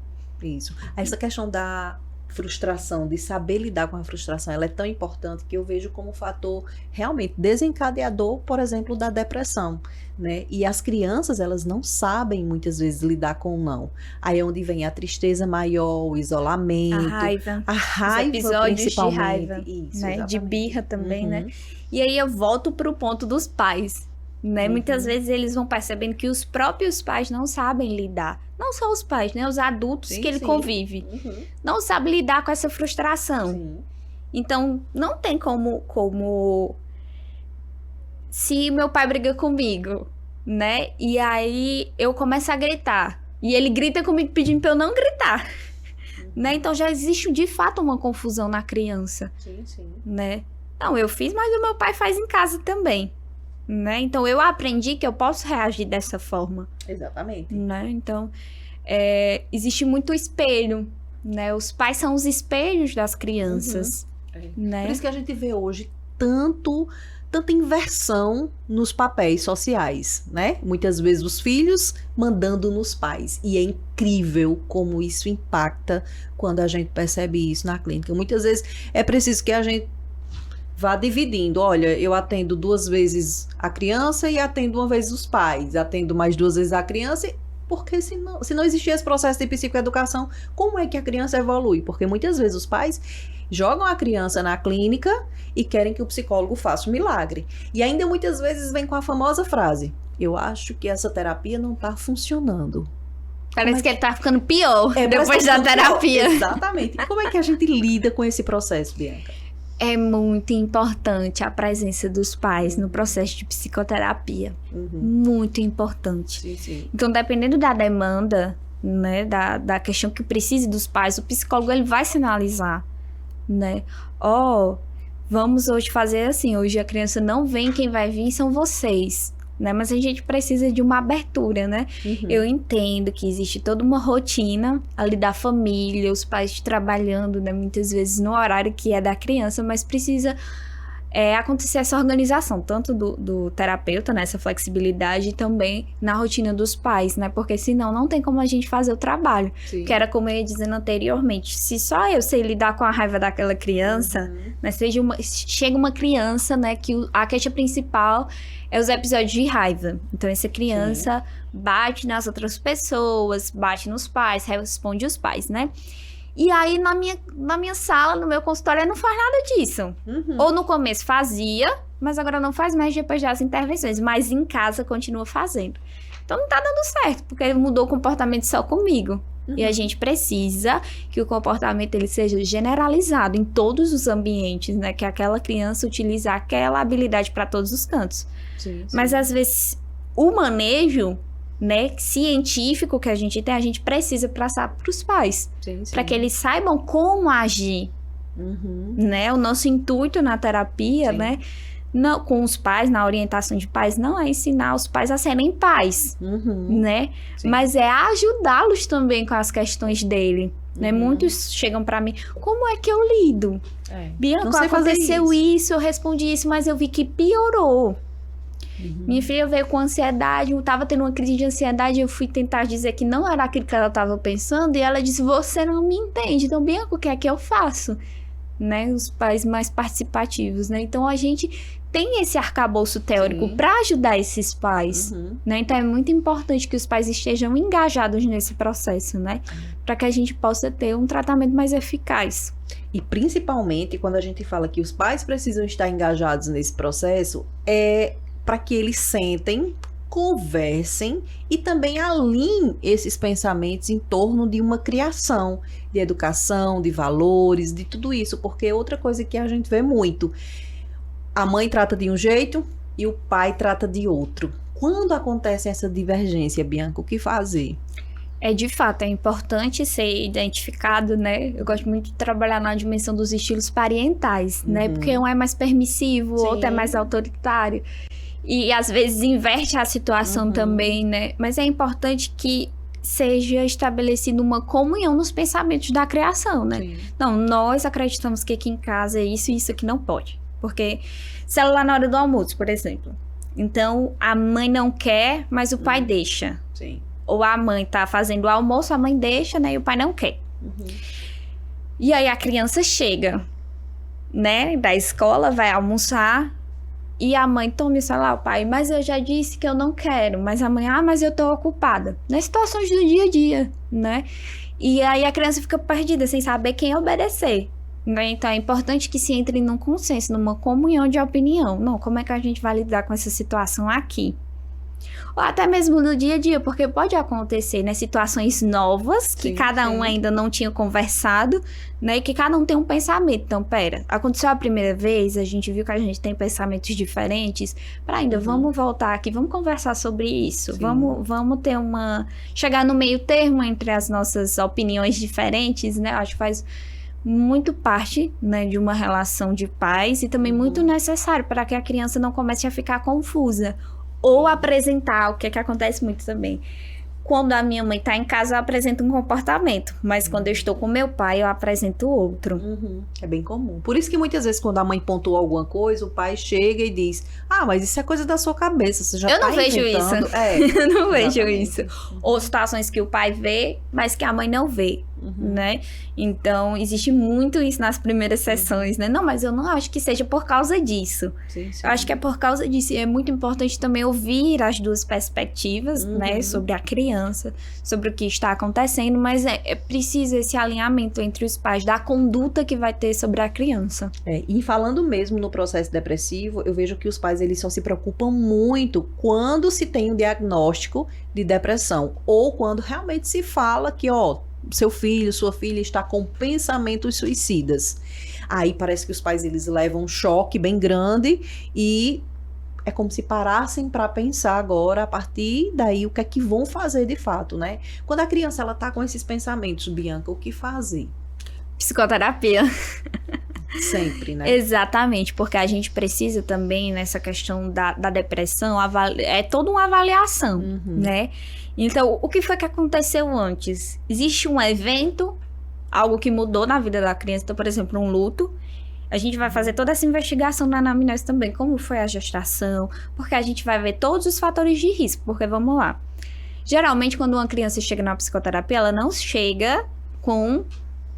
[SPEAKER 7] Isso. Essa questão da frustração, de saber lidar com a frustração, ela é tão importante que eu vejo como fator realmente desencadeador, por exemplo, da depressão, né? E as crianças, elas não sabem muitas vezes lidar com o não. Aí é onde vem a tristeza maior, o isolamento, a raiva,
[SPEAKER 8] os episódios
[SPEAKER 7] principalmente.
[SPEAKER 8] De raiva,
[SPEAKER 7] isso,
[SPEAKER 8] né? De birra também, né? E aí eu volto pro ponto dos pais, né? Muitas vezes eles vão percebendo que os próprios pais não sabem lidar. Não só os pais, né? Os adultos que ele convive. Não sabem lidar com essa frustração. Então, não tem como... Se meu pai briga comigo, né? E aí eu começo a gritar. E ele grita comigo pedindo pra eu não gritar. Né? Então, já existe, de fato, uma confusão na criança. Né? Não, eu fiz, mas o meu pai faz em casa também. Né? Então, eu aprendi que eu posso reagir dessa forma.
[SPEAKER 7] Exatamente.
[SPEAKER 8] Né? Então, existe muito espelho, né? Os pais são os espelhos das crianças. Né?
[SPEAKER 7] Por isso que a gente vê hoje tanta inversão nos papéis sociais, né? Muitas vezes os filhos mandando nos pais. E é incrível como isso impacta quando a gente percebe isso na clínica. Muitas vezes é preciso que a gente vá dividindo. Olha, eu atendo 2 vezes a criança e atendo 1 vez os pais. Atendo mais 2 vezes a criança, porque se não existir esse processo de psicoeducação, como é que a criança evolui? Porque muitas vezes os pais jogam a criança na clínica e querem que o psicólogo faça um milagre. E ainda muitas vezes vem com a famosa frase: eu acho que essa terapia não tá funcionando.
[SPEAKER 8] Parece que ele tá ficando pior depois da terapia.
[SPEAKER 7] Exatamente. E como é que a gente lida com esse processo, Bianca?
[SPEAKER 8] É muito importante a presença dos pais no processo de psicoterapia. Muito importante.
[SPEAKER 7] Sim.
[SPEAKER 8] Então, dependendo da demanda, né, da questão que precise dos pais, o psicólogo ele vai sinalizar, né? Vamos hoje fazer assim, hoje a criança não vem, quem vai vir são vocês. Né? Mas a gente precisa de uma abertura, né? Eu entendo que existe toda uma rotina ali da família, os pais trabalhando, né? Muitas vezes no horário que é da criança, mas precisa acontecer essa organização, tanto do terapeuta, né? Essa flexibilidade, e também na rotina dos pais, né? Porque senão não tem como a gente fazer o trabalho. Que era como eu ia dizendo anteriormente, se só eu sei lidar com a raiva daquela criança, né? Chega uma criança, né? Que a queixa principal é os episódios de raiva. Então, essa criança bate nas outras pessoas, bate nos pais, responde os pais, né? E aí, na minha sala, no meu consultório, não faz nada disso. Ou no começo fazia, mas agora não faz mais depois das intervenções. Mas em casa continua fazendo. Então, não tá dando certo, porque mudou o comportamento só comigo. E a gente precisa que o comportamento ele seja generalizado em todos os ambientes, né? Que aquela criança utilize aquela habilidade para todos os cantos. Mas, às vezes, o manejo, né, científico que a gente tem, a gente precisa passar para os pais. Para que eles saibam como agir. Né? O nosso intuito na terapia, né? Não, com os pais, na orientação de pais, não é ensinar os pais a serem pais, né? Mas é ajudá-los também com as questões dele, né? Muitos chegam pra mim, como é que eu lido? Bianca, aconteceu isso, eu respondi isso, mas eu vi que piorou. Minha filha veio com ansiedade, eu tava tendo uma crise de ansiedade, eu fui tentar dizer que não era aquilo que ela tava pensando, e ela disse, você não me entende, então Bianca, o que é que eu faço? né? Os pais mais participativos, né? Então, a gente tem esse arcabouço teórico para ajudar esses pais, né? Então, é muito importante que os pais estejam engajados nesse processo, né? Para que a gente possa ter um tratamento mais eficaz.
[SPEAKER 7] E principalmente quando a gente fala que os pais precisam estar engajados nesse processo, é para que eles sentem, conversem e também alinhem esses pensamentos em torno de uma criação, de educação, de valores, de tudo isso. Porque outra coisa que a gente vê muito, a mãe trata de um jeito e o pai trata de outro. Quando acontece essa divergência, Bianca, o que fazer?
[SPEAKER 8] De fato, é importante ser identificado, né? Eu gosto muito de trabalhar na dimensão dos estilos parentais, né? Porque um é mais permissivo, o outro é mais autoritário. E às vezes inverte a situação também, né? Mas é importante que seja estabelecida uma comunhão nos pensamentos da criação, né?
[SPEAKER 7] Sim.
[SPEAKER 8] Não, nós acreditamos que aqui em casa é isso e isso aqui não pode. Porque celular na hora do almoço, por exemplo. Então, a mãe não quer, mas o pai deixa.
[SPEAKER 7] Sim.
[SPEAKER 8] Ou a mãe tá fazendo o almoço, a mãe deixa, né? E o pai não quer. E aí a criança chega, né? Da escola, vai almoçar. E a mãe toma isso lá, o pai, mas eu já disse que eu não quero. Mas a mãe, mas eu tô ocupada. Nas situações do dia a dia, né? E aí a criança fica perdida, sem saber quem obedecer. Né? Então é importante que se entre num consenso, numa comunhão de opinião. Não, como é que a gente vai lidar com essa situação aqui? Ou até mesmo no dia a dia, porque pode acontecer, né, situações novas que cada um ainda não tinha conversado, né, e que cada um tem um pensamento. Então, pera, aconteceu a primeira vez, a gente viu que a gente tem pensamentos diferentes, vamos voltar aqui, vamos conversar sobre isso, vamos ter chegar no meio termo entre as nossas opiniões diferentes, né, acho que faz muito parte, né, de uma relação de pais e também muito necessário para que a criança não comece a ficar confusa. Ou apresentar, o que acontece muito também. Quando a minha mãe tá em casa, eu apresento um comportamento. Mas quando eu estou com meu pai, eu apresento outro.
[SPEAKER 7] É bem comum. Por isso que muitas vezes, quando a mãe pontua alguma coisa, o pai chega e diz, mas isso é coisa da sua cabeça, você já tá inventando.
[SPEAKER 8] Eu não vejo isso. Eu não vejo isso. Ou situações que o pai vê, mas que a mãe não vê. Né? Então, existe muito isso nas primeiras sessões, né? Não, mas eu não acho que seja por causa disso.
[SPEAKER 7] Sim.
[SPEAKER 8] Eu acho que é por causa disso. E é muito importante também ouvir as duas perspectivas, né? Sobre a criança, sobre o que está acontecendo, mas é preciso esse alinhamento entre os pais, da conduta que vai ter sobre a criança.
[SPEAKER 7] E falando mesmo no processo depressivo, eu vejo que os pais, eles só se preocupam muito quando se tem um diagnóstico de depressão, ou quando realmente se fala que, seu filho, sua filha está com pensamentos suicidas. Aí parece que os pais, eles levam um choque bem grande e é como se parassem para pensar agora, a partir daí, o que é que vão fazer de fato, né? Quando a criança, ela tá com esses pensamentos, Bianca, o que fazer?
[SPEAKER 8] Psicoterapia.
[SPEAKER 7] Sempre, né?
[SPEAKER 8] Exatamente, porque a gente precisa também, nessa questão da depressão, é toda uma avaliação, né? Então, o que foi que aconteceu antes? Existe um evento, algo que mudou na vida da criança, então, por exemplo, um luto. A gente vai fazer toda essa investigação na anamnese também, como foi a gestação, porque a gente vai ver todos os fatores de risco, porque vamos lá. Geralmente, quando uma criança chega na psicoterapia, ela não chega com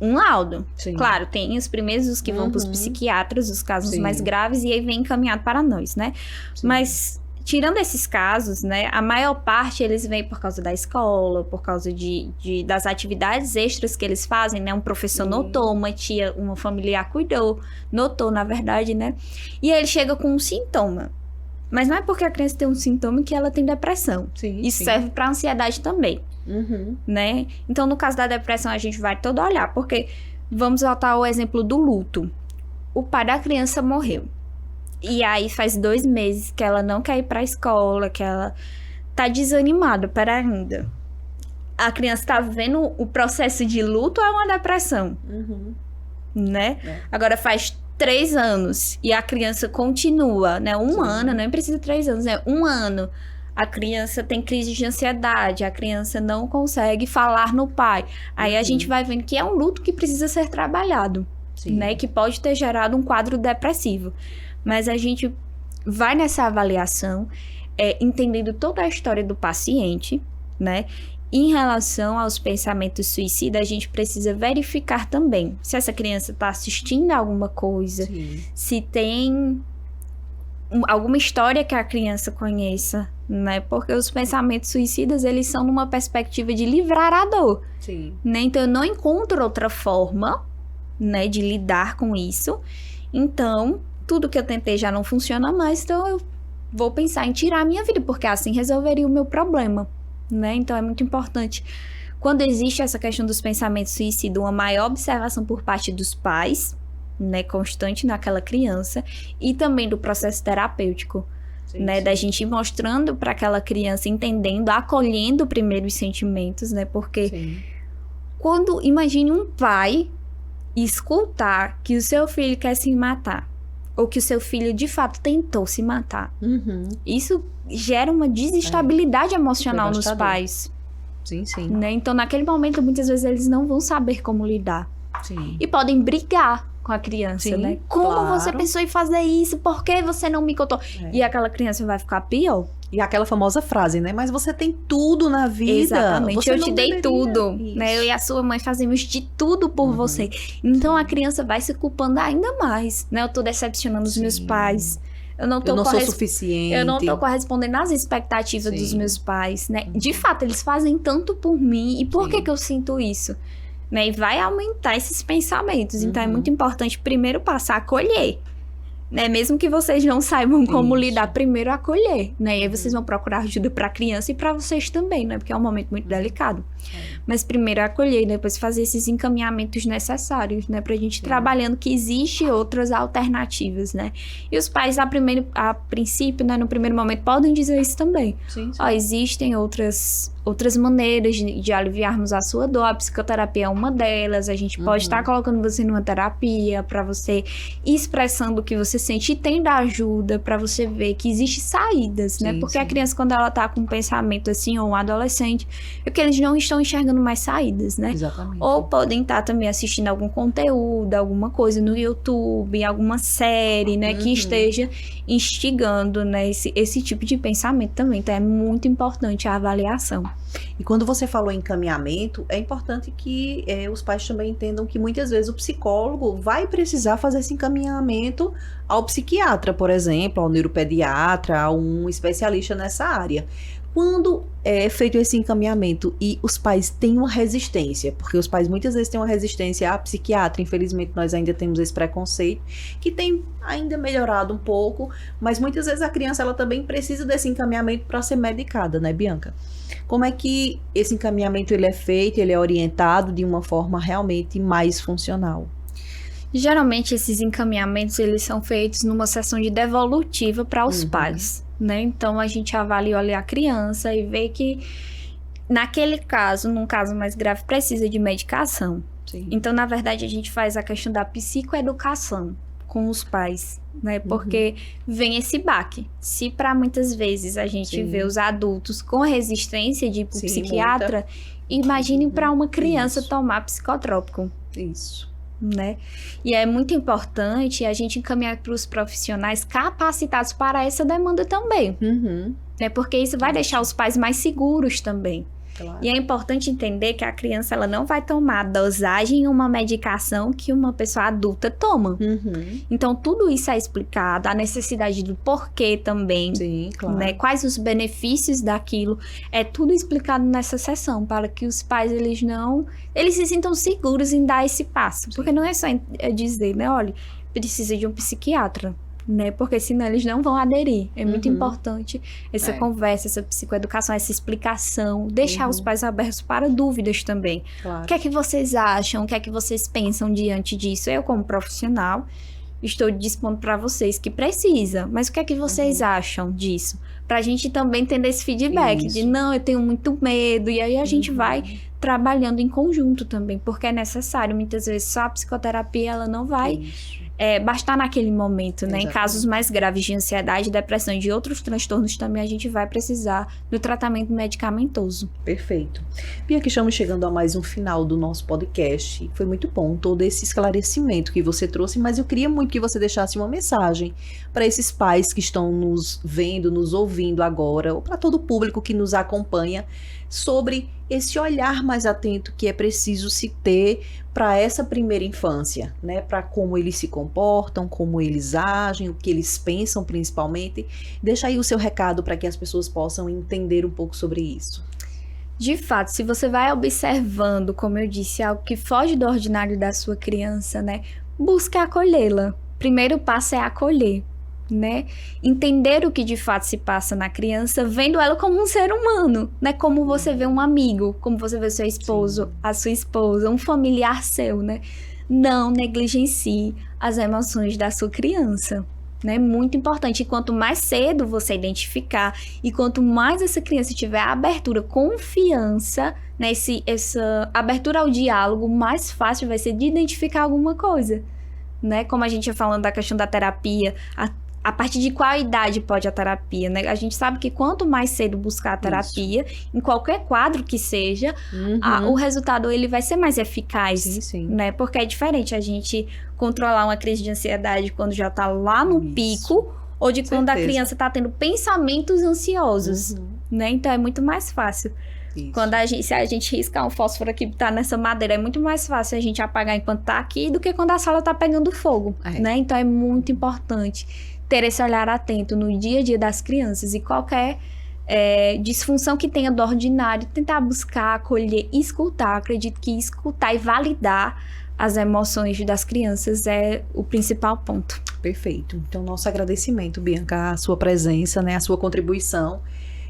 [SPEAKER 8] um laudo.
[SPEAKER 7] Sim. Claro,
[SPEAKER 8] tem os primeiros, os que vão para os psiquiatras, os casos mais graves, e aí vem encaminhado para nós, né? Sim. Mas, tirando esses casos, né, a maior parte eles vêm por causa da escola, por causa das atividades extras que eles fazem, né? Um professor notou, uma tia, uma familiar notou, na verdade, né? E aí ele chega com um sintoma. Mas não é porque a criança tem um sintoma que ela tem depressão. Isso serve para ansiedade também. Né? Então, no caso da depressão, a gente vai todo olhar, porque vamos voltar ao exemplo do luto. O pai da criança morreu. E aí faz 2 meses que ela não quer ir pra escola, que ela tá desanimada para ainda. A criança tá vivendo o processo de luto ou é uma depressão? Né? Agora faz 3 anos e a criança continua, né? Um ano, nem precisa 3 anos, né? 1 ano. A criança tem crise de ansiedade, a criança não consegue falar no pai. Aí a gente vai vendo que é um luto que precisa ser trabalhado, né? Que pode ter gerado um quadro depressivo. Mas a gente vai nessa avaliação, entendendo toda a história do paciente, né? Em relação aos pensamentos suicidas, a gente precisa verificar também se essa criança está assistindo a alguma coisa,
[SPEAKER 7] Sim.
[SPEAKER 8] se tem alguma história que a criança conheça, né? Porque os pensamentos suicidas, eles são numa perspectiva de livrar a dor,
[SPEAKER 7] Sim.
[SPEAKER 8] né? Então, eu não encontro outra forma, né, de lidar com isso. Então, tudo que eu tentei já não funciona mais, então eu vou pensar em tirar a minha vida, porque assim resolveria o meu problema, né? Então, é muito importante, quando existe essa questão dos pensamentos suicidas, uma maior observação por parte dos pais, né, constante naquela criança, e também do processo terapêutico,
[SPEAKER 7] Sim,
[SPEAKER 8] né,
[SPEAKER 7] sim.
[SPEAKER 8] da gente ir mostrando para aquela criança, entendendo, acolhendo primeiro os sentimentos, né, porque
[SPEAKER 7] Sim.
[SPEAKER 8] quando, imagine um pai escutar que o seu filho quer se matar, ou que o seu filho de fato tentou se matar,
[SPEAKER 7] Uhum.
[SPEAKER 8] isso gera uma desestabilidade emocional nos
[SPEAKER 7] devastador.
[SPEAKER 8] pais,
[SPEAKER 7] Sim, sim.
[SPEAKER 8] né, então naquele momento muitas vezes eles não vão saber como lidar,
[SPEAKER 7] Sim.
[SPEAKER 8] e podem brigar com a criança,
[SPEAKER 7] Sim,
[SPEAKER 8] né? Como
[SPEAKER 7] claro.
[SPEAKER 8] você pensou em fazer isso? Por que você não me contou?
[SPEAKER 7] É.
[SPEAKER 8] E aquela criança vai ficar pior.
[SPEAKER 7] E aquela famosa frase, né? Mas você tem tudo na vida.
[SPEAKER 8] Exatamente.
[SPEAKER 7] Você
[SPEAKER 8] Eu
[SPEAKER 7] não
[SPEAKER 8] te dei
[SPEAKER 7] deveria-
[SPEAKER 8] tudo,
[SPEAKER 7] Isso.
[SPEAKER 8] né? Eu e a sua mãe fazemos de tudo por você. Então a criança vai se culpando ainda mais, né? Eu tô decepcionando os meus
[SPEAKER 7] Sim.
[SPEAKER 8] pais. Eu não tô
[SPEAKER 7] Eu não sou
[SPEAKER 8] corres-
[SPEAKER 7] suficiente.
[SPEAKER 8] Eu não tô correspondendo às expectativas dos
[SPEAKER 7] Sim.
[SPEAKER 8] meus pais, né? De fato, eles fazem tanto por mim. E por que
[SPEAKER 7] Sim.
[SPEAKER 8] que eu sinto isso? Né? E vai aumentar esses pensamentos. Então, é
[SPEAKER 7] Uhum.
[SPEAKER 8] muito importante primeiro passar a acolher. Né? Mesmo que vocês não saibam como
[SPEAKER 7] Isso.
[SPEAKER 8] lidar, primeiro acolher. Né? E aí vocês vão procurar ajuda pra criança e pra vocês também, né? Porque é um momento muito delicado. Mas primeiro acolher e depois fazer esses encaminhamentos necessários, né? Pra gente ir trabalhando que existe outras alternativas, né? E os pais, a princípio, né? No primeiro momento, podem dizer isso também.
[SPEAKER 7] Sim, sim.
[SPEAKER 8] Ó, existem outras maneiras de aliviarmos a sua dor. A psicoterapia é uma delas. A gente pode estar colocando você numa terapia para você ir expressando o que você sente e tendo ajuda para você ver que existem saídas, né?
[SPEAKER 7] Sim,
[SPEAKER 8] Porque a
[SPEAKER 7] sim.
[SPEAKER 8] criança, quando ela tá com um pensamento assim, ou um adolescente, é que eles não estão enxergando mais saídas, né?
[SPEAKER 7] Exatamente.
[SPEAKER 8] Ou podem estar também assistindo algum conteúdo, alguma coisa no YouTube, alguma série, né? Que esteja instigando, né? Esse tipo de pensamento também. Então, é muito importante a avaliação.
[SPEAKER 7] E quando você falou em encaminhamento, é importante que os pais também entendam que muitas vezes o psicólogo vai precisar fazer esse encaminhamento ao psiquiatra, por exemplo, ao neuropediatra, a um especialista nessa área. Quando é feito esse encaminhamento e os pais têm uma resistência, porque os pais muitas vezes têm uma resistência à psiquiatra, infelizmente nós ainda temos esse preconceito, que tem ainda melhorado um pouco, mas muitas vezes a criança ela também precisa desse encaminhamento para ser medicada, né, Bianca? Como é que esse encaminhamento ele é feito, ele é orientado de uma forma realmente mais funcional?
[SPEAKER 8] Geralmente, esses encaminhamentos, eles são feitos numa sessão de devolutiva para os pais, né? Então, a gente avalia ali a criança e vê que, naquele caso, num caso mais grave, precisa de medicação.
[SPEAKER 7] Sim.
[SPEAKER 8] Então, na verdade, a gente faz a questão da psicoeducação com os pais, né? Porque vem esse baque. Se para muitas vezes a gente
[SPEAKER 7] Sim.
[SPEAKER 8] vê os adultos com resistência de ir pro
[SPEAKER 7] Sim,
[SPEAKER 8] psiquiatra, imagine para uma criança
[SPEAKER 7] Isso.
[SPEAKER 8] tomar psicotrópico,
[SPEAKER 7] Isso.
[SPEAKER 8] né? E é muito importante a gente encaminhar para os profissionais capacitados para essa demanda também, né? Porque isso vai deixar os pais mais seguros também.
[SPEAKER 7] Claro.
[SPEAKER 8] E é importante entender que a criança ela não vai tomar a dosagem em uma medicação que uma pessoa adulta toma. Então, tudo isso é explicado, a necessidade do porquê também,
[SPEAKER 7] Sim, claro.
[SPEAKER 8] né? Quais os benefícios daquilo, é tudo explicado nessa sessão, para que os pais, eles se sintam seguros em dar esse passo. Porque não é só dizer, né, olha, precisa de um psiquiatra, né? Porque senão eles não vão aderir. É muito importante essa conversa, essa psicoeducação, essa explicação, deixar os pais abertos para dúvidas também.
[SPEAKER 7] Claro.
[SPEAKER 8] O que é que vocês acham? O que é que vocês pensam diante disso? Eu, como profissional, estou dispondo para vocês que precisa, mas o que é que vocês acham disso? Pra gente também entender esse feedback de
[SPEAKER 7] Isso.
[SPEAKER 8] não, eu tenho muito medo, e aí a gente vai trabalhando em conjunto também, porque é necessário, muitas vezes só a psicoterapia ela não vai
[SPEAKER 7] Isso.
[SPEAKER 8] bastar naquele momento, né? Em
[SPEAKER 7] Exatamente.
[SPEAKER 8] casos mais graves de ansiedade, depressão e de outros transtornos também a gente vai precisar do tratamento medicamentoso.
[SPEAKER 7] Perfeito. Bianca, estamos chegando a mais um final do nosso podcast. Foi muito bom todo esse esclarecimento que você trouxe, mas eu queria muito que você deixasse uma mensagem para esses pais que estão nos vendo, nos ouvindo agora, ou para todo o público que nos acompanha sobre esse olhar mais atento que é preciso se ter para essa primeira infância, né? Para como eles se comportam, como eles agem, o que eles pensam principalmente. Deixa aí o seu recado para que as pessoas possam entender um pouco sobre isso.
[SPEAKER 8] De fato, se você vai observando, como eu disse, algo que foge do ordinário da sua criança, né? Busque acolhê-la. Primeiro passo é acolher, né? Entender o que de fato se passa na criança, vendo ela como um ser humano, né? Como você vê um amigo, como você vê seu esposo, a sua esposa, um familiar seu, né? Não negligencie as emoções da sua criança, né? Muito importante. E quanto mais cedo você identificar e quanto mais essa criança tiver abertura, confiança, né? Essa abertura ao diálogo, mais fácil vai ser de identificar alguma coisa, né? Como a gente ia falando da questão da terapia, a partir de qual idade pode a terapia, né? A gente sabe que quanto mais cedo buscar a terapia, em qualquer quadro que seja, o resultado ele vai ser mais eficaz,
[SPEAKER 7] sim.
[SPEAKER 8] né? Porque é diferente a gente controlar uma crise de ansiedade quando já tá lá no pico, ou de quando a criança tá tendo pensamentos ansiosos, né? Então é muito mais fácil.
[SPEAKER 7] Isso.
[SPEAKER 8] Se a gente riscar um fósforo aqui que tá nessa madeira, é muito mais fácil a gente apagar enquanto tá aqui do que quando a sala tá pegando fogo, né? Então é muito importante ter esse olhar atento no dia a dia das crianças e qualquer disfunção que tenha do ordinário, tentar buscar, acolher, escutar. Acredito que escutar e validar as emoções das crianças é o principal ponto.
[SPEAKER 7] Perfeito. Então, nosso agradecimento, Bianca, a sua presença, né, a sua contribuição.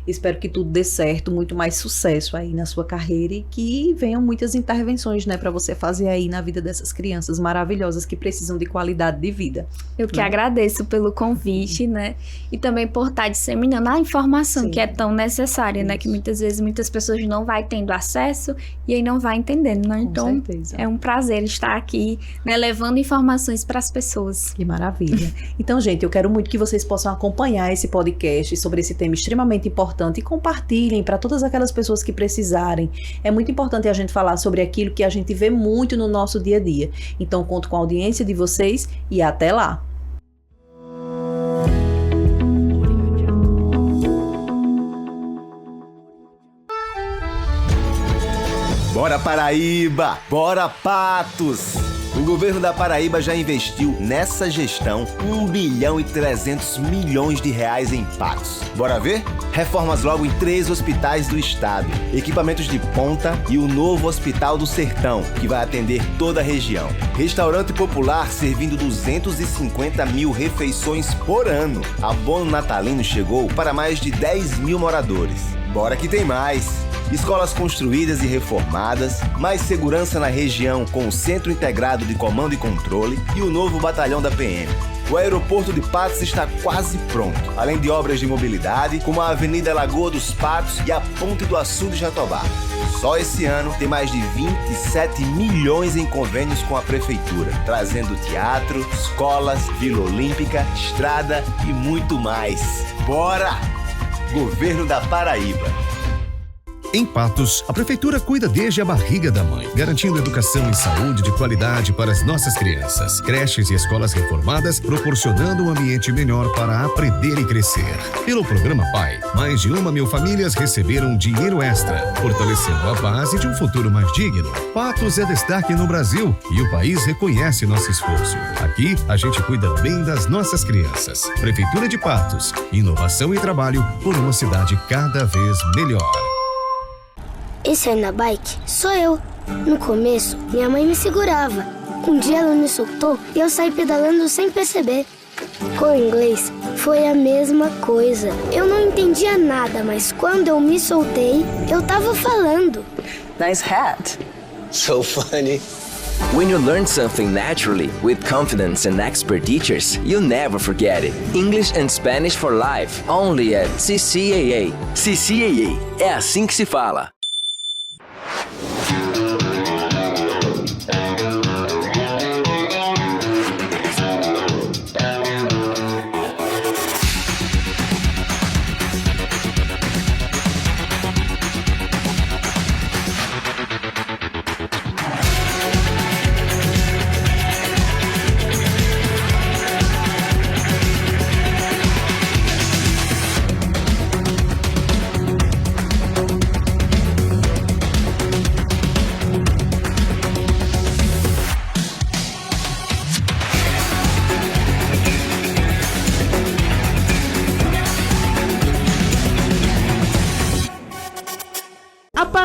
[SPEAKER 7] Espero que tudo dê certo, muito mais sucesso aí na sua carreira e que venham muitas intervenções, né, para você fazer aí na vida dessas crianças maravilhosas que precisam de qualidade de vida.
[SPEAKER 8] Eu que agradeço pelo convite, né, e também por estar disseminando a informação que é tão necessária, né, que muitas vezes muitas pessoas não vai tendo acesso e aí não vai entendendo, né, então é um prazer estar aqui, né, levando informações para as pessoas.
[SPEAKER 7] Que maravilha. Então, gente, eu quero muito que vocês possam acompanhar esse podcast sobre esse tema extremamente importante e compartilhem para todas aquelas pessoas que precisarem. É muito importante a gente falar sobre aquilo que a gente vê muito no nosso dia a dia. Então, conto com a audiência de vocês e até lá!
[SPEAKER 1] Bora Paraíba! Bora Patos! O governo da Paraíba já investiu nessa gestão 1 bilhão e 300 milhões de reais em Patos. Bora ver? Reformas logo em 3 hospitais do estado, equipamentos de ponta e o novo Hospital do Sertão, que vai atender toda a região. Restaurante popular servindo 250 mil refeições por ano. Abono natalino chegou para mais de 10 mil moradores. Bora que tem mais! Escolas construídas e reformadas, mais segurança na região com o Centro Integrado de Comando e Controle e o novo batalhão da PM. O aeroporto de Patos está quase pronto, além de obras de mobilidade, como a Avenida Lagoa dos Patos e a Ponte do Açu de Jatobá. Só esse ano tem mais de 27 milhões em convênios com a Prefeitura, trazendo teatro, escolas, Vila Olímpica, estrada e muito mais. Bora! Governo da Paraíba.
[SPEAKER 3] Em Patos, a Prefeitura cuida desde a barriga da mãe, garantindo educação e saúde de qualidade para as nossas crianças. Creches e escolas reformadas, proporcionando um ambiente melhor para aprender e crescer. Pelo Programa Pai, mais de 1.000 famílias receberam dinheiro extra, fortalecendo a base de um futuro mais digno. Patos é destaque no Brasil e o país reconhece nosso esforço. Aqui, a gente cuida bem das nossas crianças. Prefeitura de Patos, inovação e trabalho por uma cidade cada vez melhor.
[SPEAKER 4] Esse aí na bike sou eu. No começo, minha mãe me segurava. Um dia ela me soltou e eu saí pedalando sem perceber. Com o inglês, foi a mesma coisa. Eu não entendia nada, mas quando eu me soltei, eu tava falando.
[SPEAKER 5] Nice hat.
[SPEAKER 6] So funny.
[SPEAKER 5] When you learn something naturally, with confidence and expert teachers, you'll never forget it. English and Spanish for Life, only at CCAA. CCAA, é assim que se fala.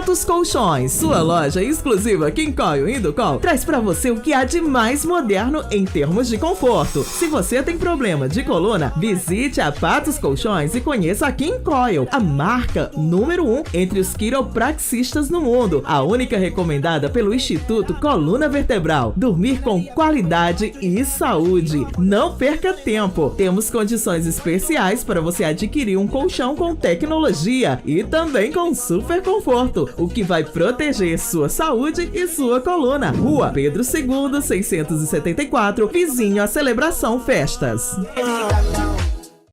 [SPEAKER 2] Patos Colchões, sua loja exclusiva Quincoio Indocol, traz pra você o que há de mais moderno em termos de conforto. Se você tem problema de coluna, visite a Patos Colchões e conheça a Quincoio, a marca número 1 entre os quiropraxistas no mundo, a única recomendada pelo Instituto Coluna Vertebral. Dormir com qualidade e saúde. Não perca tempo. Temos condições especiais para você adquirir um colchão com tecnologia e também com super conforto, o que vai proteger sua saúde e sua coluna. Rua Pedro II, 674, vizinho à Celebração Festas.